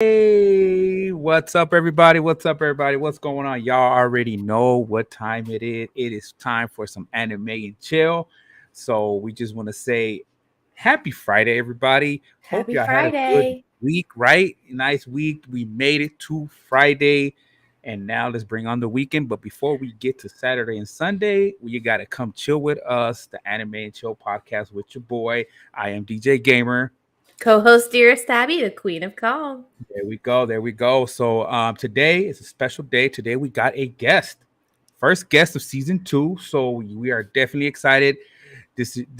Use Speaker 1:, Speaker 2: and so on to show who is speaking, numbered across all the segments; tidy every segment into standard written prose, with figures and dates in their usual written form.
Speaker 1: Hey, what's up, everybody? What's up, everybody? What's going on? Y'all already know what time it is. It is time for some anime and chill. So we just want to say happy Friday, everybody. Hope
Speaker 2: Happy
Speaker 1: y'all had a good
Speaker 2: Friday.
Speaker 1: week, right? Nice week. We made it to Friday. And now let's bring on the weekend. But before we get to Saturday and Sunday, you got to come chill with us, the Anime and Chill podcast with your boy. I am DJ Gamer.
Speaker 2: Co-host Dearest Abby, the Queen of Calm.
Speaker 1: There we go. There we go. So today is a special day. Today we got a guest, first guest of season 2. So we are definitely excited. This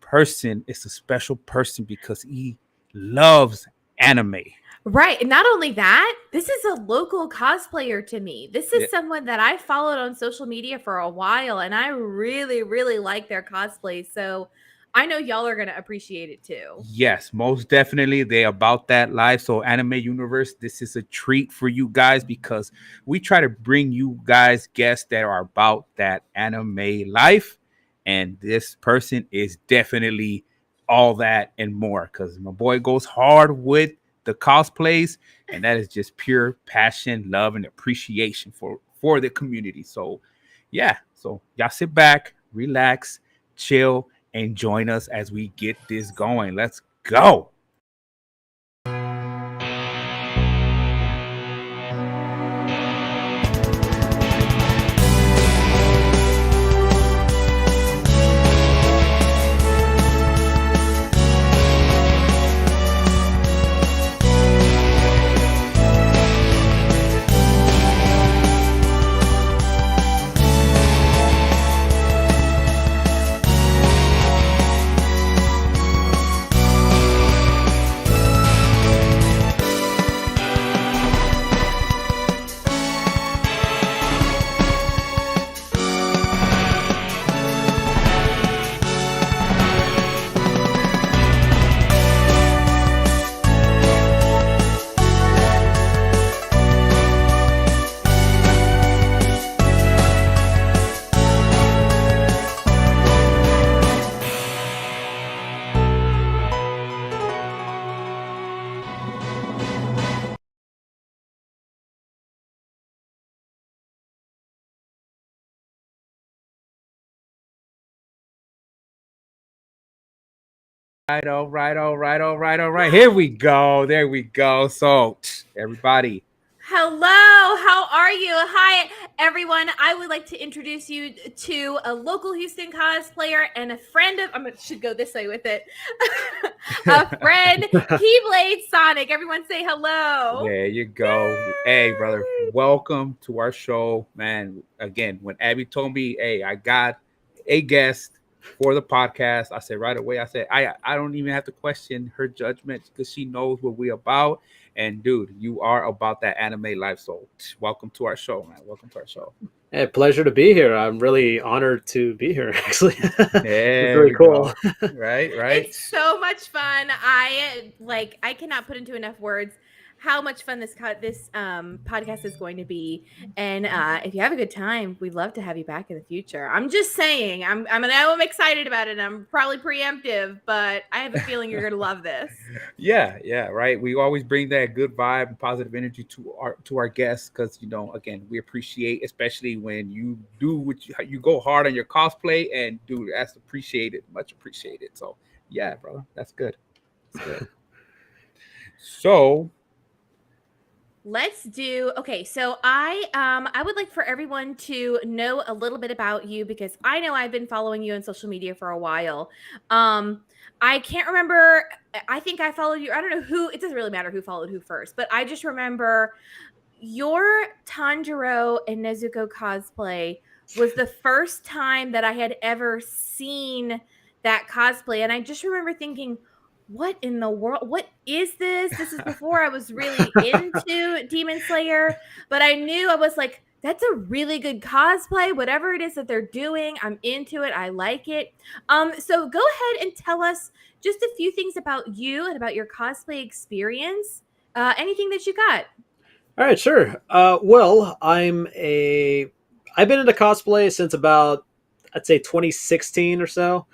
Speaker 1: person is a special person because he loves anime.
Speaker 2: Right. And not only that, this is a local cosplayer to me. This
Speaker 1: Yeah.
Speaker 2: is someone that I followed on social media for a while, and I really, really like their cosplays. So I know y'all are going to appreciate it too.
Speaker 1: Yes, most definitely. They about that life. So Anime Universe, this is a treat for you guys because we try to bring you guys guests that are about that anime life. And this person is definitely all that and more because my boy goes hard with the cosplays, and that is just pure passion, love, and appreciation for the community. So yeah, so y'all sit back, relax, chill, and join us as we get this going. Let's go. All right. Here we go. There we go. So, everybody,
Speaker 2: Hello, how are you? Hi, everyone. I would like to introduce you to a local Houston cosplayer and a friend of. Should go this way with it. A friend, Keyblade Sonic. Everyone say hello.
Speaker 1: there you go. Hey, brother,
Speaker 2: Yay!
Speaker 1: welcome to our show, man. Again, when Abby told me, hey, I got a guest for the podcast, I said right away, I don't even have to question her judgment because she knows what we about. And dude, you are about that anime life. So welcome to our show, man. Welcome to our show.
Speaker 3: Hey, pleasure to be here. I'm really honored to be here, actually. It's
Speaker 1: There
Speaker 3: really
Speaker 1: we
Speaker 3: cool.
Speaker 1: go. Right, right.
Speaker 2: It's so much fun. I cannot put into enough words how much fun this podcast is going to be. And if you have a good time, we'd love to have you back in the future. I'm just saying. I'm excited about it. I'm probably preemptive, but I have a feeling you're gonna love this.
Speaker 1: Yeah, right. We always bring that good vibe and positive energy to our guests because again, we appreciate, especially when you do you go hard on your cosplay, and dude, that's appreciated, much appreciated. So yeah, brother, that's good. That's good. So
Speaker 2: Let's do okay. So I would like for everyone to know a little bit about you because I know I've been following you on social media for a while. Um I can't remember. I think I followed you. I don't know who. It doesn't really matter who followed who first, but I just remember your Tanjiro and Nezuko cosplay was the first time that I had ever seen that cosplay, and I just remember thinking, what in the world? What is this? This is before I was really into Demon Slayer, but I knew I was like, that's a really good cosplay. Whatever it is that they're doing, I'm into it. I like it. So go ahead and tell us just a few things about you and about your cosplay experience. Anything that you got.
Speaker 3: All right, sure. Well, I've been into cosplay since about, I'd say 2016 or so.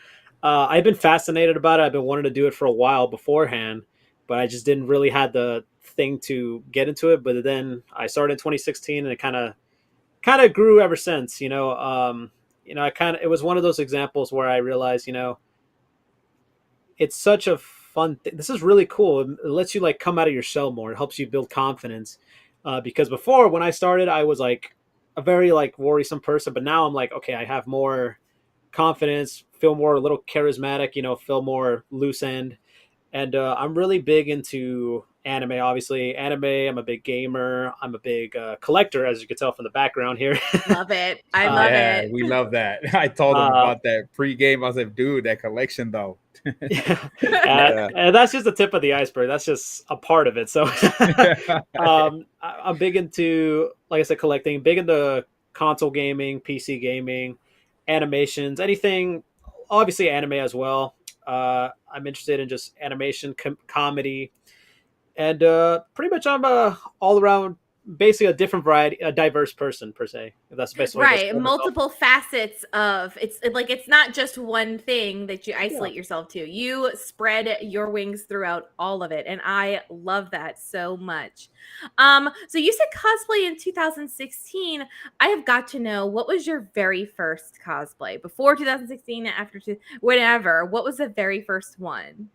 Speaker 3: I've been fascinated about it. I've been wanting to do it for a while beforehand, but I just didn't really had thing to get into it, but then I started in 2016, and it kind of grew ever since. It was one of those examples where I realized, it's such a fun thing. This is really cool. It lets you like come out of your shell more. It helps you build confidence. Because before, when I started, I was like a very like worrisome person, but now I'm like, okay, I have more confidence, feel more a little charismatic, feel more loose end. And I'm really big into anime. Obviously, anime. I'm a big gamer. I'm a big collector, as you can tell from the background here.
Speaker 2: Love it. I
Speaker 3: Uh,
Speaker 2: love
Speaker 1: Yeah,
Speaker 2: it.
Speaker 1: we love that. I told him
Speaker 3: uh,
Speaker 1: about that pre-game. I was like, dude, that collection though.
Speaker 3: yeah.
Speaker 1: Yeah.
Speaker 3: And that's just the tip of the iceberg. That's just a part of it. So, I'm big into, like I said, collecting. Big into console gaming, PC gaming, animations, anything. Obviously, anime as well. I'm interested in just animation, comedy, and pretty much I'm a all around, basically a different variety, a diverse person per se. If that's the best way to
Speaker 2: Right,
Speaker 3: describe myself.
Speaker 2: multiple facets of like it's not just one thing that you
Speaker 3: Yeah.
Speaker 2: isolate yourself to. You spread your wings throughout all of it, and I love that so much. So you said cosplay in 2016. I have got to know, what was your very first cosplay? Before 2016, after whatever. What was the very first one?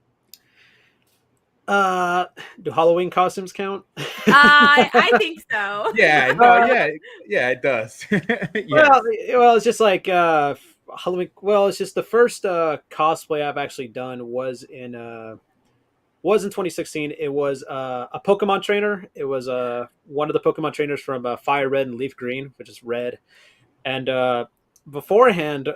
Speaker 3: Do Halloween costumes count?
Speaker 2: I think so.
Speaker 1: Yeah, no,
Speaker 3: Uh,
Speaker 1: yeah, yeah, it does.
Speaker 3: well,
Speaker 1: Yes.
Speaker 3: well, it's just like Halloween. Well, it's just the first cosplay I've actually done was in 2016. It was a Pokemon trainer. It was one of the Pokemon trainers from Fire Red and Leaf Green, which is red. And beforehand,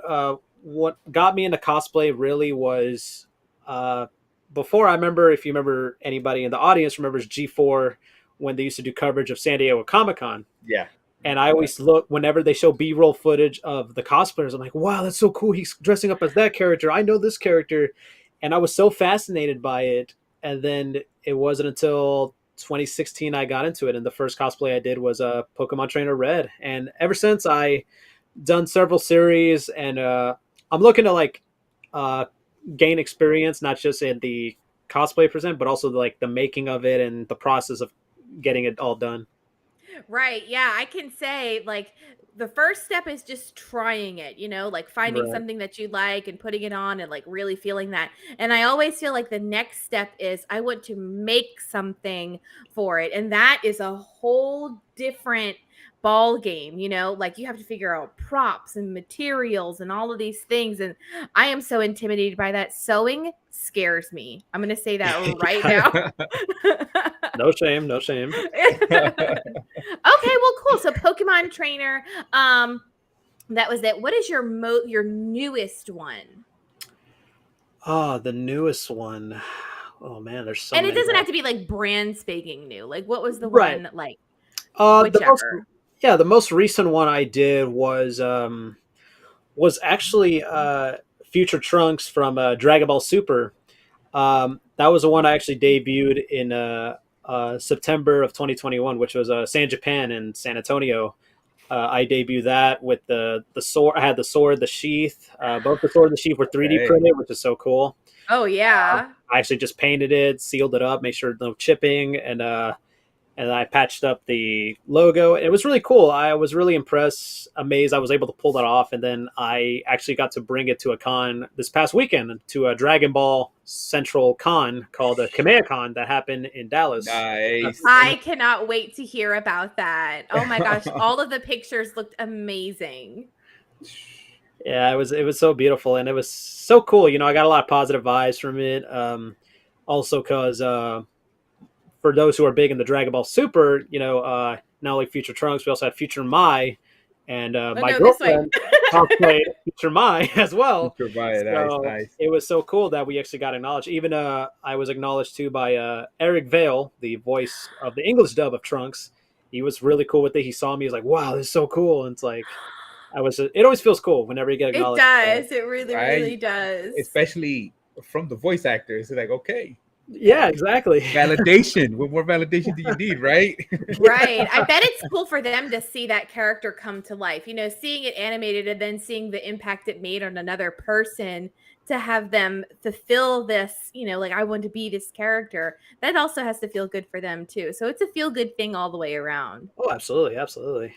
Speaker 3: what got me into cosplay really was uh, before. I remember, if you remember, anybody in the audience remembers G4 when they used to do coverage of San Diego Comic Con.
Speaker 1: Yeah.
Speaker 3: And I always look whenever they show B-roll footage of the cosplayers. I'm like, wow, that's so cool. He's dressing up as that character. I know this character, and I was so fascinated by it. And then it wasn't until 2016 I got into it, and the first cosplay I did was a Pokemon Trainer Red. And ever since, I done several series, and I'm looking to like uh, gain experience, not just in the cosplay present, but also like the making of it and the process of getting it all done.
Speaker 2: Right. Yeah. I can say, like, the first step is just trying it, like finding
Speaker 3: Right.
Speaker 2: something that you like and putting it on and like really feeling that. And I always feel like the next step is I want to make something for it. And that is a whole different ball game, like you have to figure out props and materials and all of these things. And I am so intimidated by that. Sewing scares me. I'm going to say that right
Speaker 3: Yeah.
Speaker 2: now.
Speaker 3: No shame, no shame.
Speaker 2: Okay, well, cool. So Pokemon trainer, that was it. What is your newest one?
Speaker 3: Oh, the newest one. Oh man, there's so
Speaker 2: And it
Speaker 3: many.
Speaker 2: doesn't have to be like brand spanking new. Like, what was the
Speaker 3: Right.
Speaker 2: one like?
Speaker 3: The most,
Speaker 2: Whichever.
Speaker 3: yeah, the most recent one I did was actually Future Trunks from Dragon Ball Super. That was the one I actually debuted in September of 2021, which was San Japan in San Antonio. I debuted that with the sword. I had the sword, the sheath. Both the sword and the sheath were 3D
Speaker 1: Okay.
Speaker 3: printed, which is so cool.
Speaker 2: Oh yeah.
Speaker 3: I actually just painted it, sealed it up, made sure no chipping, and I patched up the logo. It was really cool. I was really impressed, amazed I was able to pull that off. And then I actually got to bring it to a con this past weekend, to a Dragon Ball Central con called a Kamea Con that happened in Dallas.
Speaker 1: Nice.
Speaker 2: I cannot wait to hear about that. Oh my gosh, all of the pictures looked amazing.
Speaker 3: Yeah, it was so beautiful, and it was so cool. I got a lot of positive vibes from it. Also, because for those who are big in the Dragon Ball Super, not only Future Trunks, we also had Future Mai, and
Speaker 2: Oh
Speaker 3: my
Speaker 2: no, this way.
Speaker 3: girlfriend cosplayed Future Mai as well.
Speaker 1: Nice,
Speaker 3: So
Speaker 1: nice.
Speaker 3: it was so cool that we actually got acknowledged. Even I was acknowledged too by Eric Vale, the voice of the English dub of Trunks. He was really cool with it. He saw me. He's like, "Wow, this is so cool!" And it's like, it always feels cool whenever you get
Speaker 2: It
Speaker 3: acknowledged.
Speaker 2: does. It really,
Speaker 1: Right?
Speaker 2: really does.
Speaker 1: Especially from the voice actors. It's like, okay,
Speaker 3: Yeah, exactly.
Speaker 1: validation. What more validation do you need, right?
Speaker 2: Right. I bet it's cool for them to see that character come to life. Seeing it animated and then seeing the impact it made on another person to have them fulfill this, like I want to be this character, that also has to feel good for them too. So it's a feel good thing all the way around.
Speaker 3: Oh, absolutely, absolutely.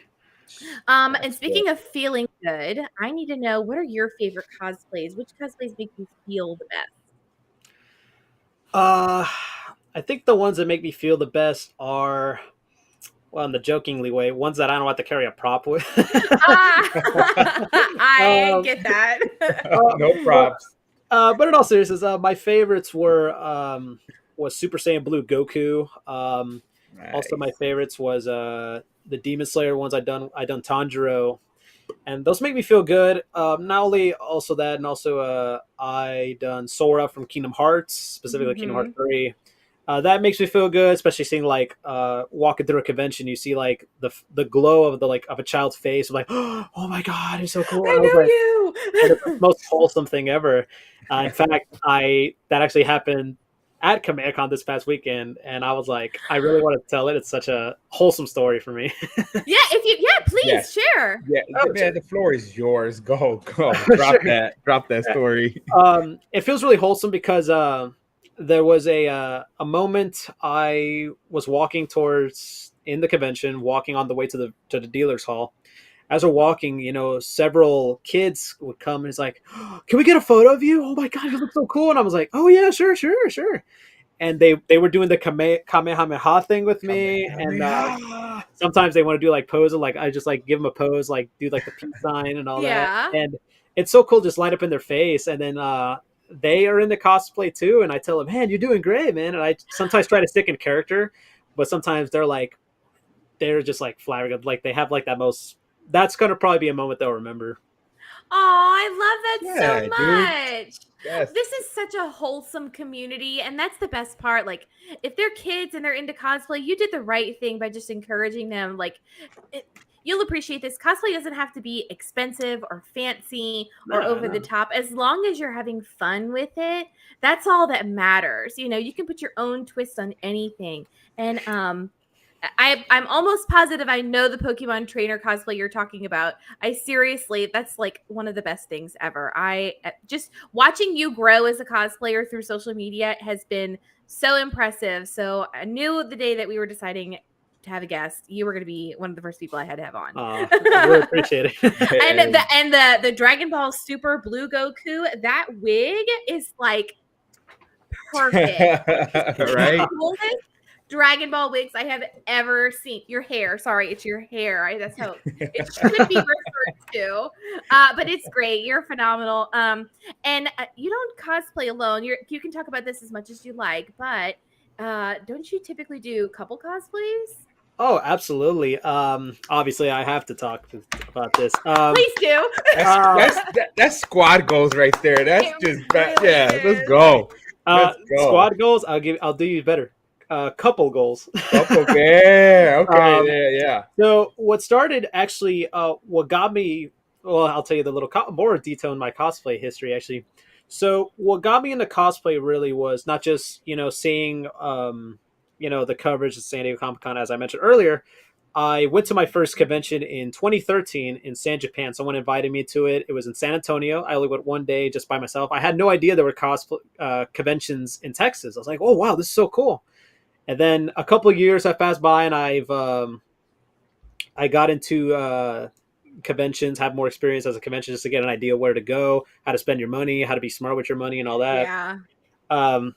Speaker 2: And
Speaker 1: That's good.
Speaker 2: speaking of feeling good, I need to know, what are your favorite cosplays? Which cosplays make you feel the best?
Speaker 3: Uh, I think the ones that make me feel the best are, well, in the jokingly way, ones that I don't have to carry a prop with.
Speaker 2: Ah, I
Speaker 3: um,
Speaker 2: get that.
Speaker 1: No
Speaker 3: but
Speaker 1: props.
Speaker 3: but in all seriousness, my favorites were was Super Saiyan Blue Goku. Also, my
Speaker 1: Nice.
Speaker 3: favorites was the Demon Slayer ones. I done Tanjiro, and those make me feel good. Not only also that, and also I done Sora from Kingdom Hearts, specifically Kingdom Hearts
Speaker 2: Mhm.
Speaker 3: 3. That makes me feel good, especially seeing like walking through a convention, you see like the glow of the like of a child's face, like oh my god, it's so cool. I was like,
Speaker 2: I
Speaker 3: and
Speaker 2: know
Speaker 3: it's the most wholesome thing ever. In fact, I that actually happened at Comic Con this past weekend, and I was like, I really want to tell it. It's such a wholesome story for me.
Speaker 2: you. Yeah, please
Speaker 1: Yes.
Speaker 2: share.
Speaker 1: Yeah,
Speaker 3: Oh,
Speaker 1: man, the floor is yours. Go, go.
Speaker 3: sure.
Speaker 1: Drop that story.
Speaker 3: It feels really wholesome because there was a moment I was walking towards in the convention, walking on the way to the dealers hall. As we're walking, several kids would come and it's like, oh, "Can we get a photo of you? Oh my god, you look so cool!" And I was like, "Oh yeah, sure, sure, sure." And they were doing the Kamehameha thing with me, and
Speaker 1: Kamehameha.
Speaker 3: sometimes they want to do like pose, like I just like give them a pose, like do like the peace sign and all that,
Speaker 2: Yeah.
Speaker 3: and it's so cool, just light up in their face, and then they are in the cosplay too, and I tell them, man, you're doing great, man, and I sometimes try to stick in character, but sometimes they're just like flabbergasted, like they have like that most. That's gonna probably be a moment they'll remember.
Speaker 2: Oh, I love that
Speaker 1: Yeah,
Speaker 2: so
Speaker 1: dude.
Speaker 2: much.
Speaker 1: Yes.
Speaker 2: This is such a wholesome community, and that's the best part. Like, if they're kids and they're into cosplay, you did the right thing by just encouraging them. Like, it, you'll appreciate this. Cosplay doesn't have to be expensive or fancy or
Speaker 3: No,
Speaker 2: over the
Speaker 3: no.
Speaker 2: top. As long as you're having fun with it, that's all that matters. You can put your own twist on anything. And I'm almost positive I know the Pokemon trainer cosplay you're talking about. I seriously, that's like one of the best things ever. I just watching you grow as a cosplayer through social media has been so impressive. So I knew the day that we were deciding to have a guest, you were going to be one of the first people I had to have on.
Speaker 3: I really appreciate it.
Speaker 2: and
Speaker 1: Hey.
Speaker 2: the Dragon Ball Super Blue Goku, that wig is like perfect. It's one of the
Speaker 1: Right?
Speaker 2: coolest Dragon Ball wigs I have ever seen. Your hair, sorry, it's your hair. That's how it should be referred to. But it's great. You're phenomenal. And you don't cosplay alone. You can talk about this as much as you like, but don't you typically do couple cosplays?
Speaker 3: Oh, absolutely. Obviously, I have to talk about this.
Speaker 2: Please do.
Speaker 3: Uh,
Speaker 1: That's squad goals right there. That's
Speaker 2: It
Speaker 1: just
Speaker 2: really
Speaker 1: yeah. Let's
Speaker 2: is.
Speaker 1: go. Let's go.
Speaker 3: Squad goals. I'll do you better. Couple goals.
Speaker 1: Okay. Okay.
Speaker 3: um,
Speaker 1: Yeah.
Speaker 3: so what started actually, what got me. Well, I'll tell you the little more detail in my cosplay history actually. So what got me into cosplay really was not just seeing the coverage of San Diego Comic Con as I mentioned earlier. I went to my first convention in 2013 in San Japan. Someone invited me to it. It was in San Antonio. I only went one day just by myself. I had no idea there were cosplay conventions in Texas. I was like, oh wow, this is so cool. And then a couple of years have passed by, and I got into conventions, have more experience as a convention, just to get an idea where to go, how to spend your money, how to be smart with your money, and all that.
Speaker 2: Yeah.
Speaker 3: Um,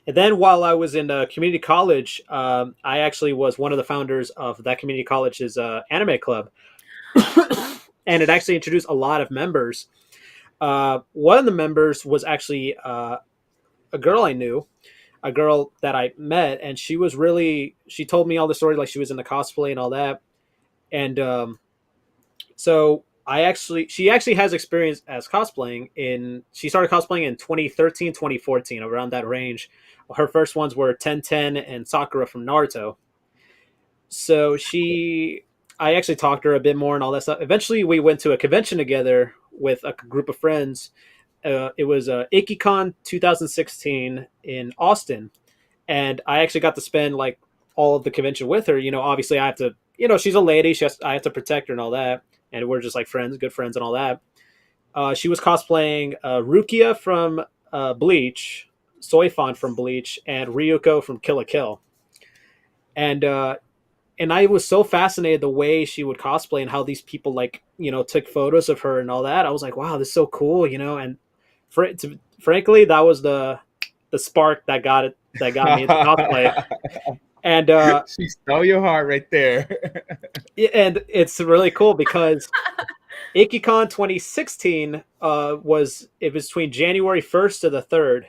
Speaker 3: and then while I was in community college, I actually was one of the founders of that community college's anime club, and it actually introduced a lot of members. One of the members was actually a girl I knew, a girl that I met, and she told me all the stories, like she was in the cosplay and all that. And so she actually has experience as cosplaying she started cosplaying in 2013, 2014, around that range. Her first ones were 1010 and Sakura from Naruto. So I actually talked to her a bit more and all that stuff. Eventually we went to a convention together with a group of friends. It was IkiCon 2016 in Austin, and I actually got to spend like all of the convention with her. Obviously I have to, she's a lady. I have to protect her and all that, and we're just like friends, good friends, and all that. She was cosplaying Rukia from Bleach, Soifon from Bleach, and Ryuko from Kill la Kill. And I was so fascinated the way she would cosplay and how these people like took photos of her and all that. I was like, wow, this is so cool, And frankly, that was the spark that got me into cosplay. And
Speaker 1: She stole your heart right there.
Speaker 3: and it's really cool because IkiCon 2016 was between January 1st to the 3rd,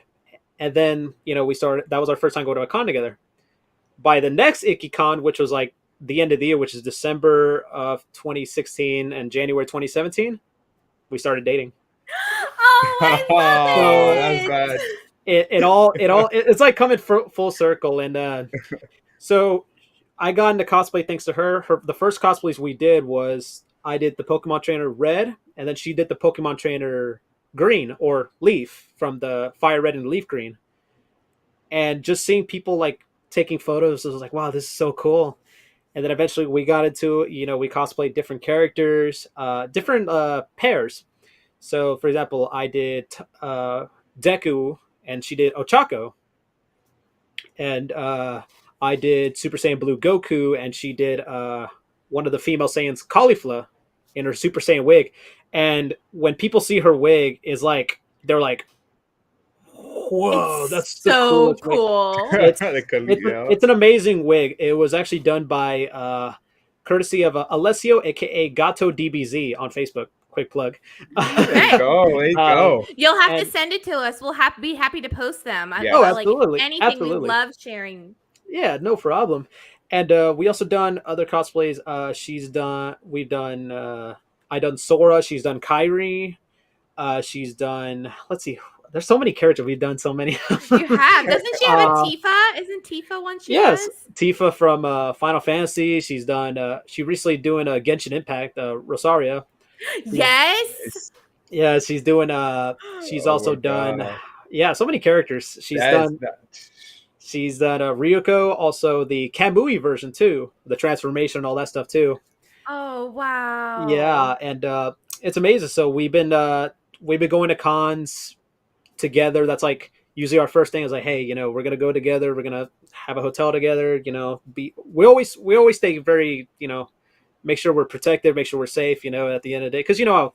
Speaker 3: and then we started. That was our first time going to a con together. By the next IkiCon, which was like the end of the year, which is December of 2016 and January 2017, we started dating.
Speaker 2: Oh,
Speaker 1: Oh,
Speaker 2: I
Speaker 1: that's
Speaker 2: love
Speaker 1: bad.
Speaker 2: it.
Speaker 3: It's like coming full circle. And so I got into cosplay thanks to her. The first cosplays we did was I did the Pokemon trainer Red, and then she did the Pokemon trainer Green or Leaf from the Fire Red and Leaf Green. And just seeing people like taking photos, I was like, wow, this is so cool. And then eventually we got into we cosplayed different characters, different pairs. So for example, I did Deku, and she did Ochako, and I did Super Saiyan Blue Goku, and she did one of the female Saiyans, Caulifla, in her Super Saiyan wig. And when people see her wig, is like they're like, "Whoa,
Speaker 2: It's
Speaker 3: that's the
Speaker 2: so
Speaker 3: coolest wig!"
Speaker 2: cool.
Speaker 3: It's
Speaker 1: The
Speaker 3: it's an amazing wig. It was actually done by courtesy of Alessio, aka Gato DBZ on Facebook. Quick plug.
Speaker 1: There you
Speaker 2: Okay.
Speaker 1: go. There you go.
Speaker 2: You'll have to
Speaker 3: And
Speaker 2: send it to us. We'll be happy to post them.
Speaker 1: Yeah.
Speaker 3: oh,
Speaker 2: Like
Speaker 3: absolutely,
Speaker 2: anything. We
Speaker 3: absolutely.
Speaker 2: love sharing.
Speaker 3: Yeah, no problem. And we also done other cosplays. We've done. I done Sora. She's done Kyrie. She's done. Let's see. There's so many characters. We've done so many.
Speaker 2: You have. Doesn't she have a
Speaker 3: Uh,
Speaker 2: Tifa? Isn't Tifa one she
Speaker 3: yes,
Speaker 2: has?
Speaker 3: Tifa from Final Fantasy. She's done. She recently doing a Genshin Impact. Rosario. She's,
Speaker 2: Yes.
Speaker 3: yeah, she's doing. She's
Speaker 1: Oh
Speaker 3: also
Speaker 1: my
Speaker 3: done.
Speaker 1: god.
Speaker 3: Yeah, so many characters. She's
Speaker 1: That is
Speaker 3: done.
Speaker 1: that.
Speaker 3: She's done Ryuko, also the Kamui version too, the transformation and all that stuff too.
Speaker 2: Oh wow.
Speaker 3: Yeah, and it's amazing. So we've been going to cons together. That's like usually our first thing is like, hey, we're gonna go together. We're gonna have a hotel together. We always stay very make sure we're protected, make sure we're safe. At the end of the day, because how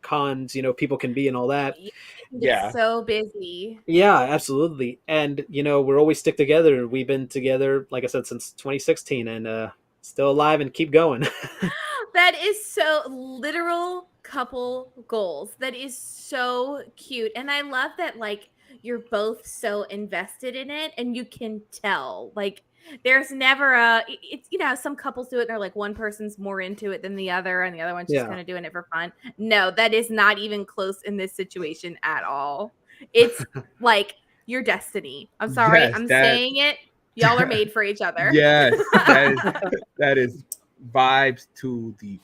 Speaker 3: cons people can be and all that.
Speaker 2: You can get
Speaker 1: Yeah.
Speaker 2: so busy.
Speaker 3: Yeah, absolutely. And we're always stick together. We've been together, like I said, since 2016, and still alive and keep going.
Speaker 2: That is so literal couple goals. That is so cute. And I love that like you're both so invested in it and you can tell. Like there's never it's some couples do it and they're like one person's more into it than the other and the other one's just
Speaker 3: Yeah.
Speaker 2: kind of doing it for fun. No, that is not even close in this situation at all. It's like your destiny. I'm sorry.
Speaker 1: Yes,
Speaker 2: I'm
Speaker 1: that
Speaker 2: saying it. Y'all are made for each other.
Speaker 1: yes, that is vibes to the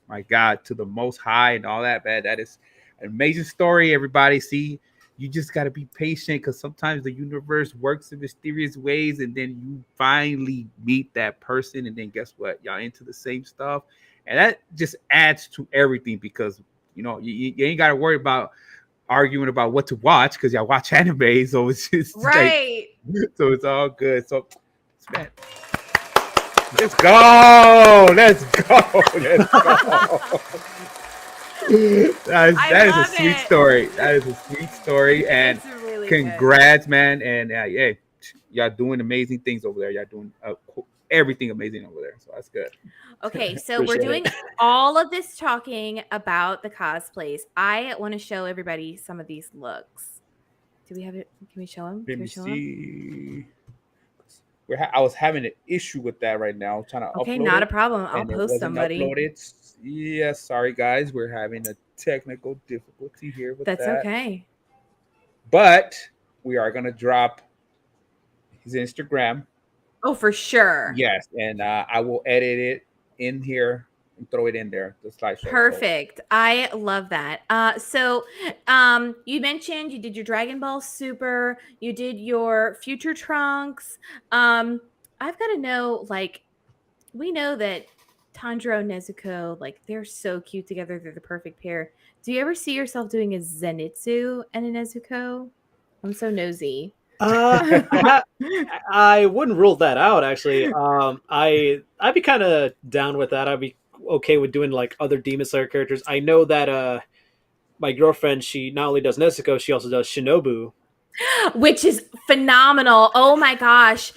Speaker 1: my God, to the most high and all that, man. That is an amazing story, everybody. See, you just gotta be patient because sometimes the universe works in mysterious ways, and then you finally meet that person, and then guess what? Y'all into the same stuff. And that just adds to everything because you ain't gotta worry about arguing about what to watch because y'all watch anime, so it's just
Speaker 2: Right.
Speaker 1: so it's all good. So, man, let's go, let's go, let's go. That is a
Speaker 2: love
Speaker 1: sweet
Speaker 2: it.
Speaker 1: story. That is a sweet story, and
Speaker 2: It's really
Speaker 1: congrats, man. And yeah, y'all doing amazing things over there. Y'all doing everything amazing over there. So that's good.
Speaker 2: Okay, so we're
Speaker 3: Appreciate
Speaker 2: doing all of this talking about the cosplays. I want to show everybody some of these looks. Do we have it? Can we show them?
Speaker 1: Let me see. I was having an issue with that right now. I'm trying to
Speaker 2: Okay,
Speaker 1: upload
Speaker 2: not
Speaker 1: it,
Speaker 2: a problem. I'll
Speaker 1: and it
Speaker 2: post
Speaker 1: wasn't
Speaker 2: somebody.
Speaker 1: uploaded. Yeah, sorry guys, we're having a technical difficulty here with
Speaker 2: That's
Speaker 1: that.
Speaker 2: okay.
Speaker 1: But we are gonna drop his Instagram.
Speaker 2: Oh, for sure.
Speaker 1: Yes, and I will edit it in here and throw it in there, the slideshow.
Speaker 2: Perfect. I love that. So you mentioned you did your Dragon Ball Super, you did your Future Trunks. I've got to know, like, we know that Tanjiro and Nezuko, like they're so cute together. They're the perfect pair. Do you ever see yourself doing a Zenitsu and a Nezuko? I'm so nosy.
Speaker 3: I, I wouldn't rule that out actually. I'd be kind of down with that. I'd be okay with doing like other Demon Slayer characters. I know that my girlfriend, she not only does Nezuko, she also does Shinobu.
Speaker 2: Which is phenomenal. Oh my gosh.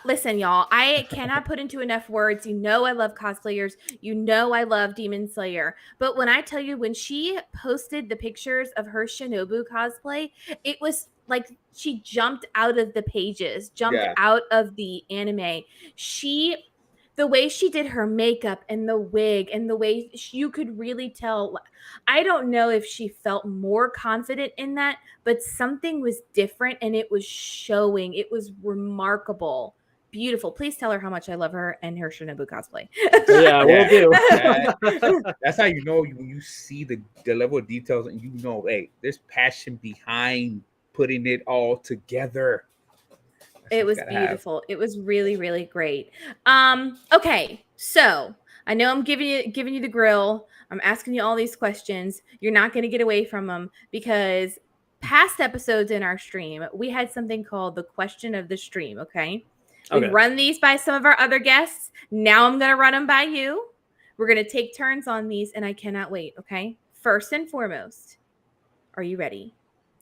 Speaker 2: Listen, y'all, I cannot put into enough words. You know, I love cosplayers. You know, I love Demon Slayer. But when I tell you, when she posted the pictures of her Shinobu cosplay, it was like she jumped out of the pages, jumped
Speaker 1: Yeah.
Speaker 2: out of the anime. The way she did her makeup and the wig and the way you could really tell. I don't know if she felt more confident in that, but something was different and it was showing. It was remarkable. Beautiful. Please tell her how much I love her and her Shinobu cosplay.
Speaker 3: Yeah, we'll do.
Speaker 1: That's how you know when you see the level of details and you know, hey, there's passion behind putting it all together.
Speaker 2: It was beautiful. It was really, really great. Okay, so I know I'm giving you the grill. I'm asking you all these questions. You're not going to get away from them because past episodes in our stream, we had something called the question of the stream. Okay, we've
Speaker 3: Okay.
Speaker 2: run these by some of our other guests. Now I'm going to run them by you. We're going to take turns on these, and I cannot wait. Okay, first and foremost, are you ready?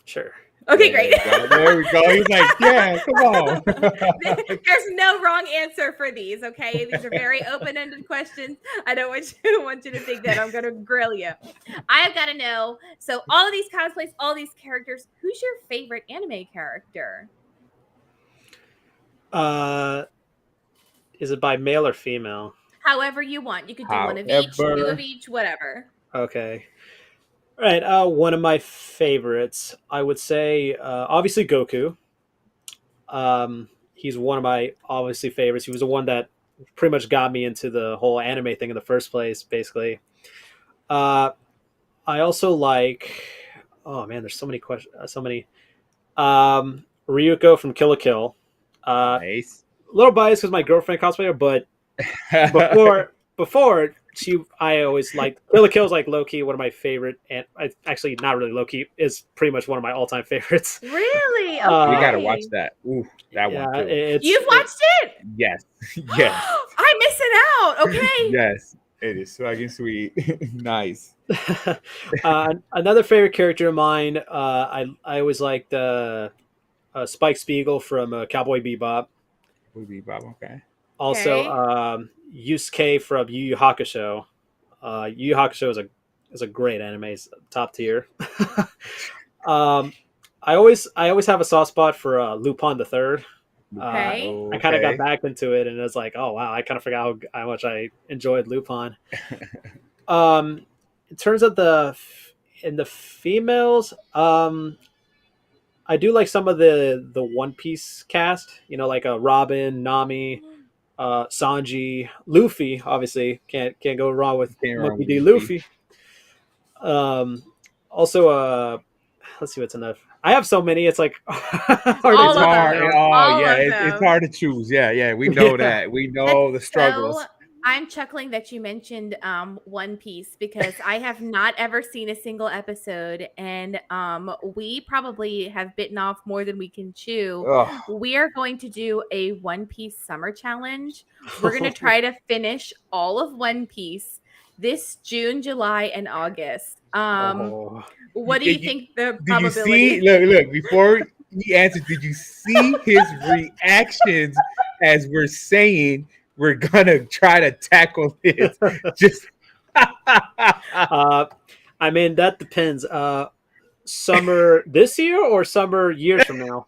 Speaker 3: Sure.
Speaker 2: Okay, great.
Speaker 1: There we go. He's like, yeah, come on.
Speaker 2: There's no wrong answer for these. Okay, these are very open-ended questions. I don't want you to think that I'm going to grill you. I have got to know. So, all of these cosplays, all these characters. Who's your favorite anime character?
Speaker 3: Is it by male or female?
Speaker 2: However you want. You could do one of each, two
Speaker 1: However.
Speaker 2: of each, whatever.
Speaker 3: Okay. All right. One of my favorites, I would say, obviously Goku. He's one of my obviously favorites. He was the one that pretty much got me into the whole anime thing in the first place, basically. I also like. Oh man, there's so many questions. So many. Ryuko from Kill la Kill.
Speaker 1: Nice.
Speaker 3: A little biased because my girlfriend cosplayer, but before I always liked Kill la Kill is like low key one of my favorite, and actually not really low key, is pretty much one of my all time favorites.
Speaker 2: Really? Okay.
Speaker 1: We gotta watch that. Ooh, that
Speaker 3: Yeah,
Speaker 1: one too.
Speaker 2: You've watched it?
Speaker 1: Yes. Yes.
Speaker 2: I'm missing out. Okay.
Speaker 1: Yes. It is swaggy sweet. Nice.
Speaker 3: Another favorite character of mine, I always liked Spike Spiegel from Cowboy Bebop.
Speaker 1: Would be Bob. Okay.
Speaker 3: Also,
Speaker 2: Okay.
Speaker 3: Yusuke from Yu Yu Hakusho. Yu Yu Hakusho is a great anime, it's top tier. I always have a soft spot for Lupin the Third.
Speaker 2: Okay.
Speaker 3: I kind of got back into it, and it's like, oh wow, I kind of forgot how much I enjoyed Lupin. In terms of the females, I do like some of the One Piece cast. You know, like Robin, Nami, Sanji, Luffy. Obviously, can't go wrong with
Speaker 1: Can't wrong
Speaker 3: Monkey
Speaker 1: with
Speaker 3: D.
Speaker 1: Luffy.
Speaker 3: Luffy. Also, let's see what's enough. I have so many. It's like hard
Speaker 2: All
Speaker 3: to
Speaker 2: of
Speaker 1: hard.
Speaker 2: them.
Speaker 1: Oh
Speaker 2: All
Speaker 1: yeah,
Speaker 2: of
Speaker 1: it's
Speaker 2: them.
Speaker 1: hard to choose. Yeah. We know
Speaker 3: Yeah.
Speaker 1: that. We know the struggles.
Speaker 2: So I'm chuckling that you mentioned One Piece because I have not ever seen a single episode, and we probably have bitten off more than we can chew.
Speaker 1: Oh,
Speaker 2: We are going to do a One Piece summer challenge. We're going to try to finish all of One Piece this June, July, and August.
Speaker 3: Oh.
Speaker 2: What do you think the
Speaker 1: did you
Speaker 2: probability?
Speaker 1: see? Look. Before he answered, did you see his reactions as we're saying we're gonna try to tackle this? Just
Speaker 3: I mean, that depends. Summer this year or summer years from now?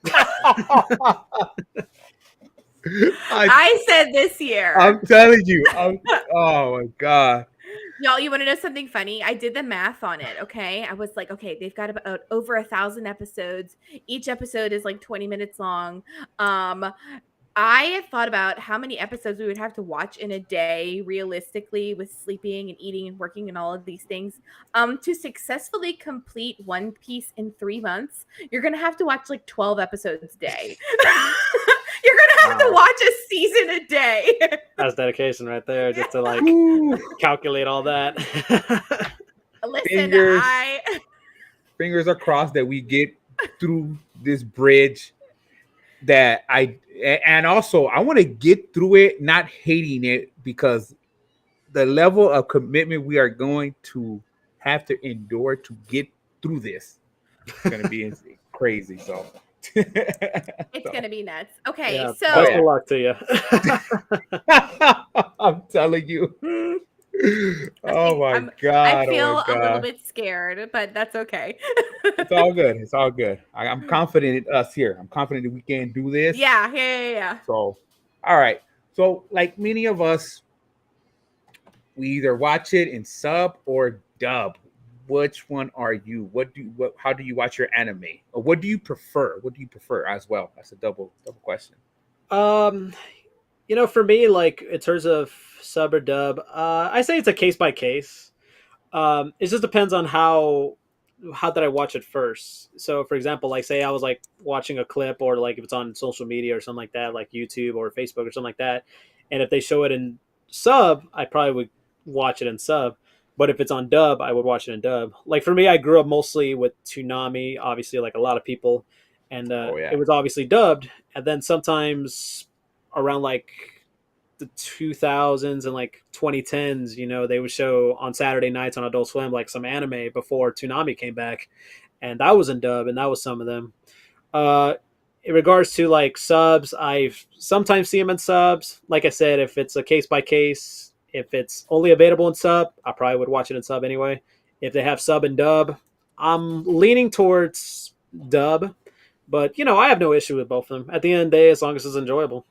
Speaker 2: I said this year.
Speaker 1: I'm telling you. Oh my god.
Speaker 2: Y'all, you want to know something funny? I did the math on it. Okay. I was like, okay, they've got about over 1,000 episodes. Each episode is like 20 minutes long. I have thought about how many episodes we would have to watch in a day, realistically, with sleeping and eating and working and all of these things. To successfully complete One Piece in 3 months, you're gonna have to watch like 12 episodes a day. You're gonna have to
Speaker 3: Wow,
Speaker 2: watch a season a day.
Speaker 3: that's dedication right there, just to like
Speaker 1: Woo.
Speaker 3: calculate all that.
Speaker 2: Listen,
Speaker 1: Fingers, fingers are crossed that we get through this bridge. That I and also I want to get through it, not hating it, because the level of commitment we are going to have to endure to get through this is going to be crazy. So,
Speaker 2: it's
Speaker 1: so
Speaker 2: gonna be nuts. Okay,
Speaker 3: Yeah,
Speaker 1: oh
Speaker 3: best
Speaker 2: so
Speaker 3: of
Speaker 1: yeah,
Speaker 3: luck to you.
Speaker 1: I'm telling you. Oh
Speaker 2: see,
Speaker 1: my
Speaker 2: I
Speaker 1: god! Oh my
Speaker 2: feel a little
Speaker 1: god!
Speaker 2: bit scared, but that's okay.
Speaker 1: It's all good. It's all good. I'm confident in us here. I'm confident that we can do this.
Speaker 2: Yeah, yeah, yeah, yeah.
Speaker 1: So, all right. So, like many of us, we either watch it in sub or dub. Which one are you? What? How do you watch your anime? Or what do you prefer? What do you prefer as well? That's a double question.
Speaker 3: um, for me, like in terms of sub or dub, I say it's a case by case. It just depends on how did I watch it first. So, for example, like say I was like watching a clip, or like if it's on social media or something like that, like YouTube or Facebook or something like that, and if they show it in sub, I probably would watch it in sub. But if it's on dub, I would watch it in dub. Like for me, I grew up mostly with Toonami, obviously, like a lot of people, and
Speaker 1: Oh
Speaker 3: it
Speaker 1: yeah.
Speaker 3: was obviously dubbed. And then sometimes around like the 2000s and like 2010s, they would show on Saturday nights on Adult Swim like some anime before Toonami came back, and that was in dub, and that was some of them. Uh, in regards to like subs, I sometimes see them in subs. Like I said, if it's a case by case, if it's only available in sub, I probably would watch it in sub anyway. If they have sub and dub, I'm leaning towards dub, but I have no issue with both of them. At the end of the day, as long as it's enjoyable.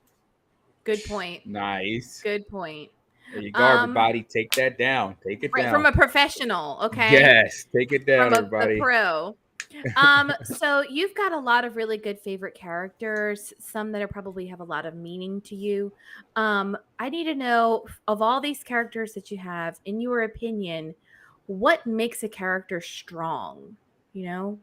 Speaker 2: Good point.
Speaker 1: Nice.
Speaker 2: Good point.
Speaker 1: There you go,
Speaker 2: Um,
Speaker 1: everybody. Take that down. Take it
Speaker 2: right, from
Speaker 1: down.
Speaker 2: a professional, okay?
Speaker 1: Yes, take it down,
Speaker 2: From a
Speaker 1: everybody.
Speaker 2: pro. So you've got a lot of really good favorite characters, some that are probably have a lot of meaning to you. I need to know, of all these characters that you have, in your opinion, what makes a character strong? You know?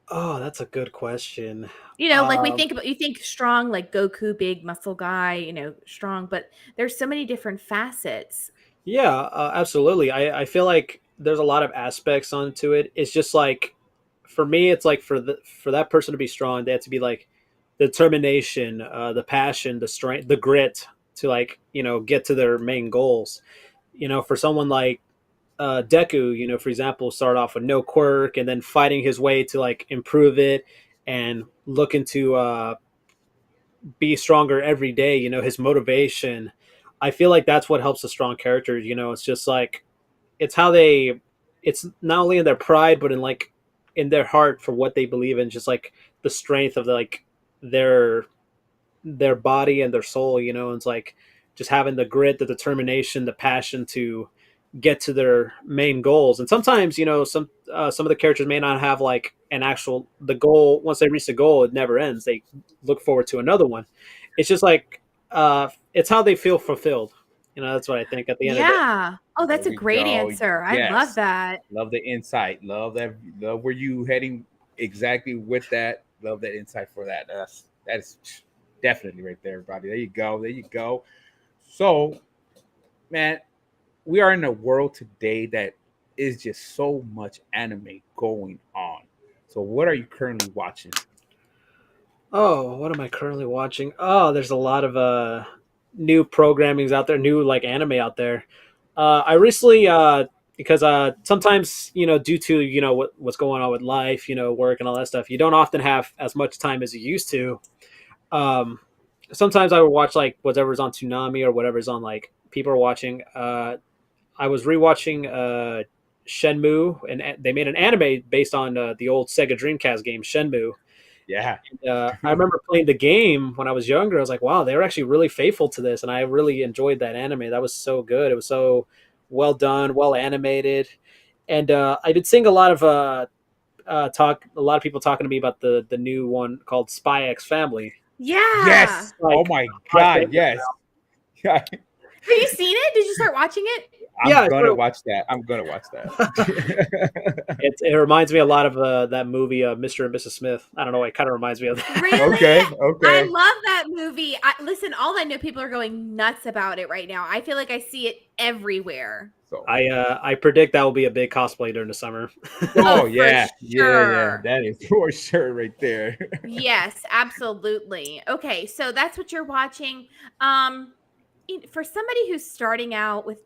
Speaker 3: Oh, that's a good question.
Speaker 2: Like we
Speaker 3: Um,
Speaker 2: think about, you think strong like Goku, big muscle guy, strong, but there's so many different facets.
Speaker 3: yeah, absolutely. I feel like there's a lot of aspects onto it. It's just like, for me, it's like for that person to be strong, they have to be like the determination, the passion, the strength, the grit to like get to their main goals. For someone like Deku, for example, start off with no quirk and then fighting his way to like improve it and looking to be stronger every day. His motivation. I feel like that's what helps a strong character. It's just like it's how they. It's not only in their pride, but in like in their heart for what they believe in. Just like the strength of like their their body and their soul. It's like just having the grit, the determination, the passion to get to their main goals. And sometimes some of the characters may not have like an actual the goal. Once they reach the goal, it never ends. They look forward to another one. It's just like it's how they feel fulfilled. That's what I think at the end of the day.
Speaker 2: Yeah. Oh,
Speaker 1: There
Speaker 2: that's a
Speaker 1: we
Speaker 2: great
Speaker 1: go.
Speaker 2: answer. I love
Speaker 1: Yes.
Speaker 2: that.
Speaker 1: Love the insight. Love that. Love where you heading exactly with that. Love that insight for that. That's definitely right there, everybody. There you go. There you go. So, man, we are in a world today that is just so much anime going on. So, what are you currently watching?
Speaker 3: Oh, what am I currently watching? Oh, there's a lot of new programmings out there, new like anime out there. I recently because sometimes due to what's going on with life, work and all that stuff, you don't often have as much time as you used to. Um, Sometimes I would watch like whatever's on Toonami or whatever's on like people are watching. I was rewatching Shenmue, and they made an anime based on the old Sega Dreamcast game Shenmue.
Speaker 1: Yeah.
Speaker 3: I remember playing the game when I was younger. I was like, wow, they were actually really faithful to this, and I really enjoyed that anime. That was so good. It was so well done, well animated, and I've been seeing a lot of a lot of people talking to me about the new one called Spy X Family.
Speaker 2: Yeah.
Speaker 1: Yes. Oh
Speaker 3: Like
Speaker 1: my
Speaker 3: my
Speaker 1: god,
Speaker 3: favorite.
Speaker 1: yes. Yeah,
Speaker 2: Have you seen it? Did you start watching it?
Speaker 3: Yeah,
Speaker 1: I'm
Speaker 3: I
Speaker 1: gonna
Speaker 3: sort
Speaker 1: watch that. I'm gonna watch
Speaker 3: of.
Speaker 1: that.
Speaker 3: It reminds me a lot of that movie, Mr. and Mrs. Smith. I don't know. It kind of reminds me of that.
Speaker 2: Really?
Speaker 1: Okay,
Speaker 2: I
Speaker 1: okay.
Speaker 2: love that movie. Listen, all I know people are going nuts about it right now. I feel like I see it everywhere.
Speaker 1: So,
Speaker 3: I predict that will be a big cosplay during the summer.
Speaker 2: Oh,
Speaker 1: oh
Speaker 2: for
Speaker 1: yeah, yeah, yeah.
Speaker 2: sure.
Speaker 1: That is for sure right there.
Speaker 2: Yes, absolutely. Okay, so that's what you're watching. Um, for somebody who's starting out with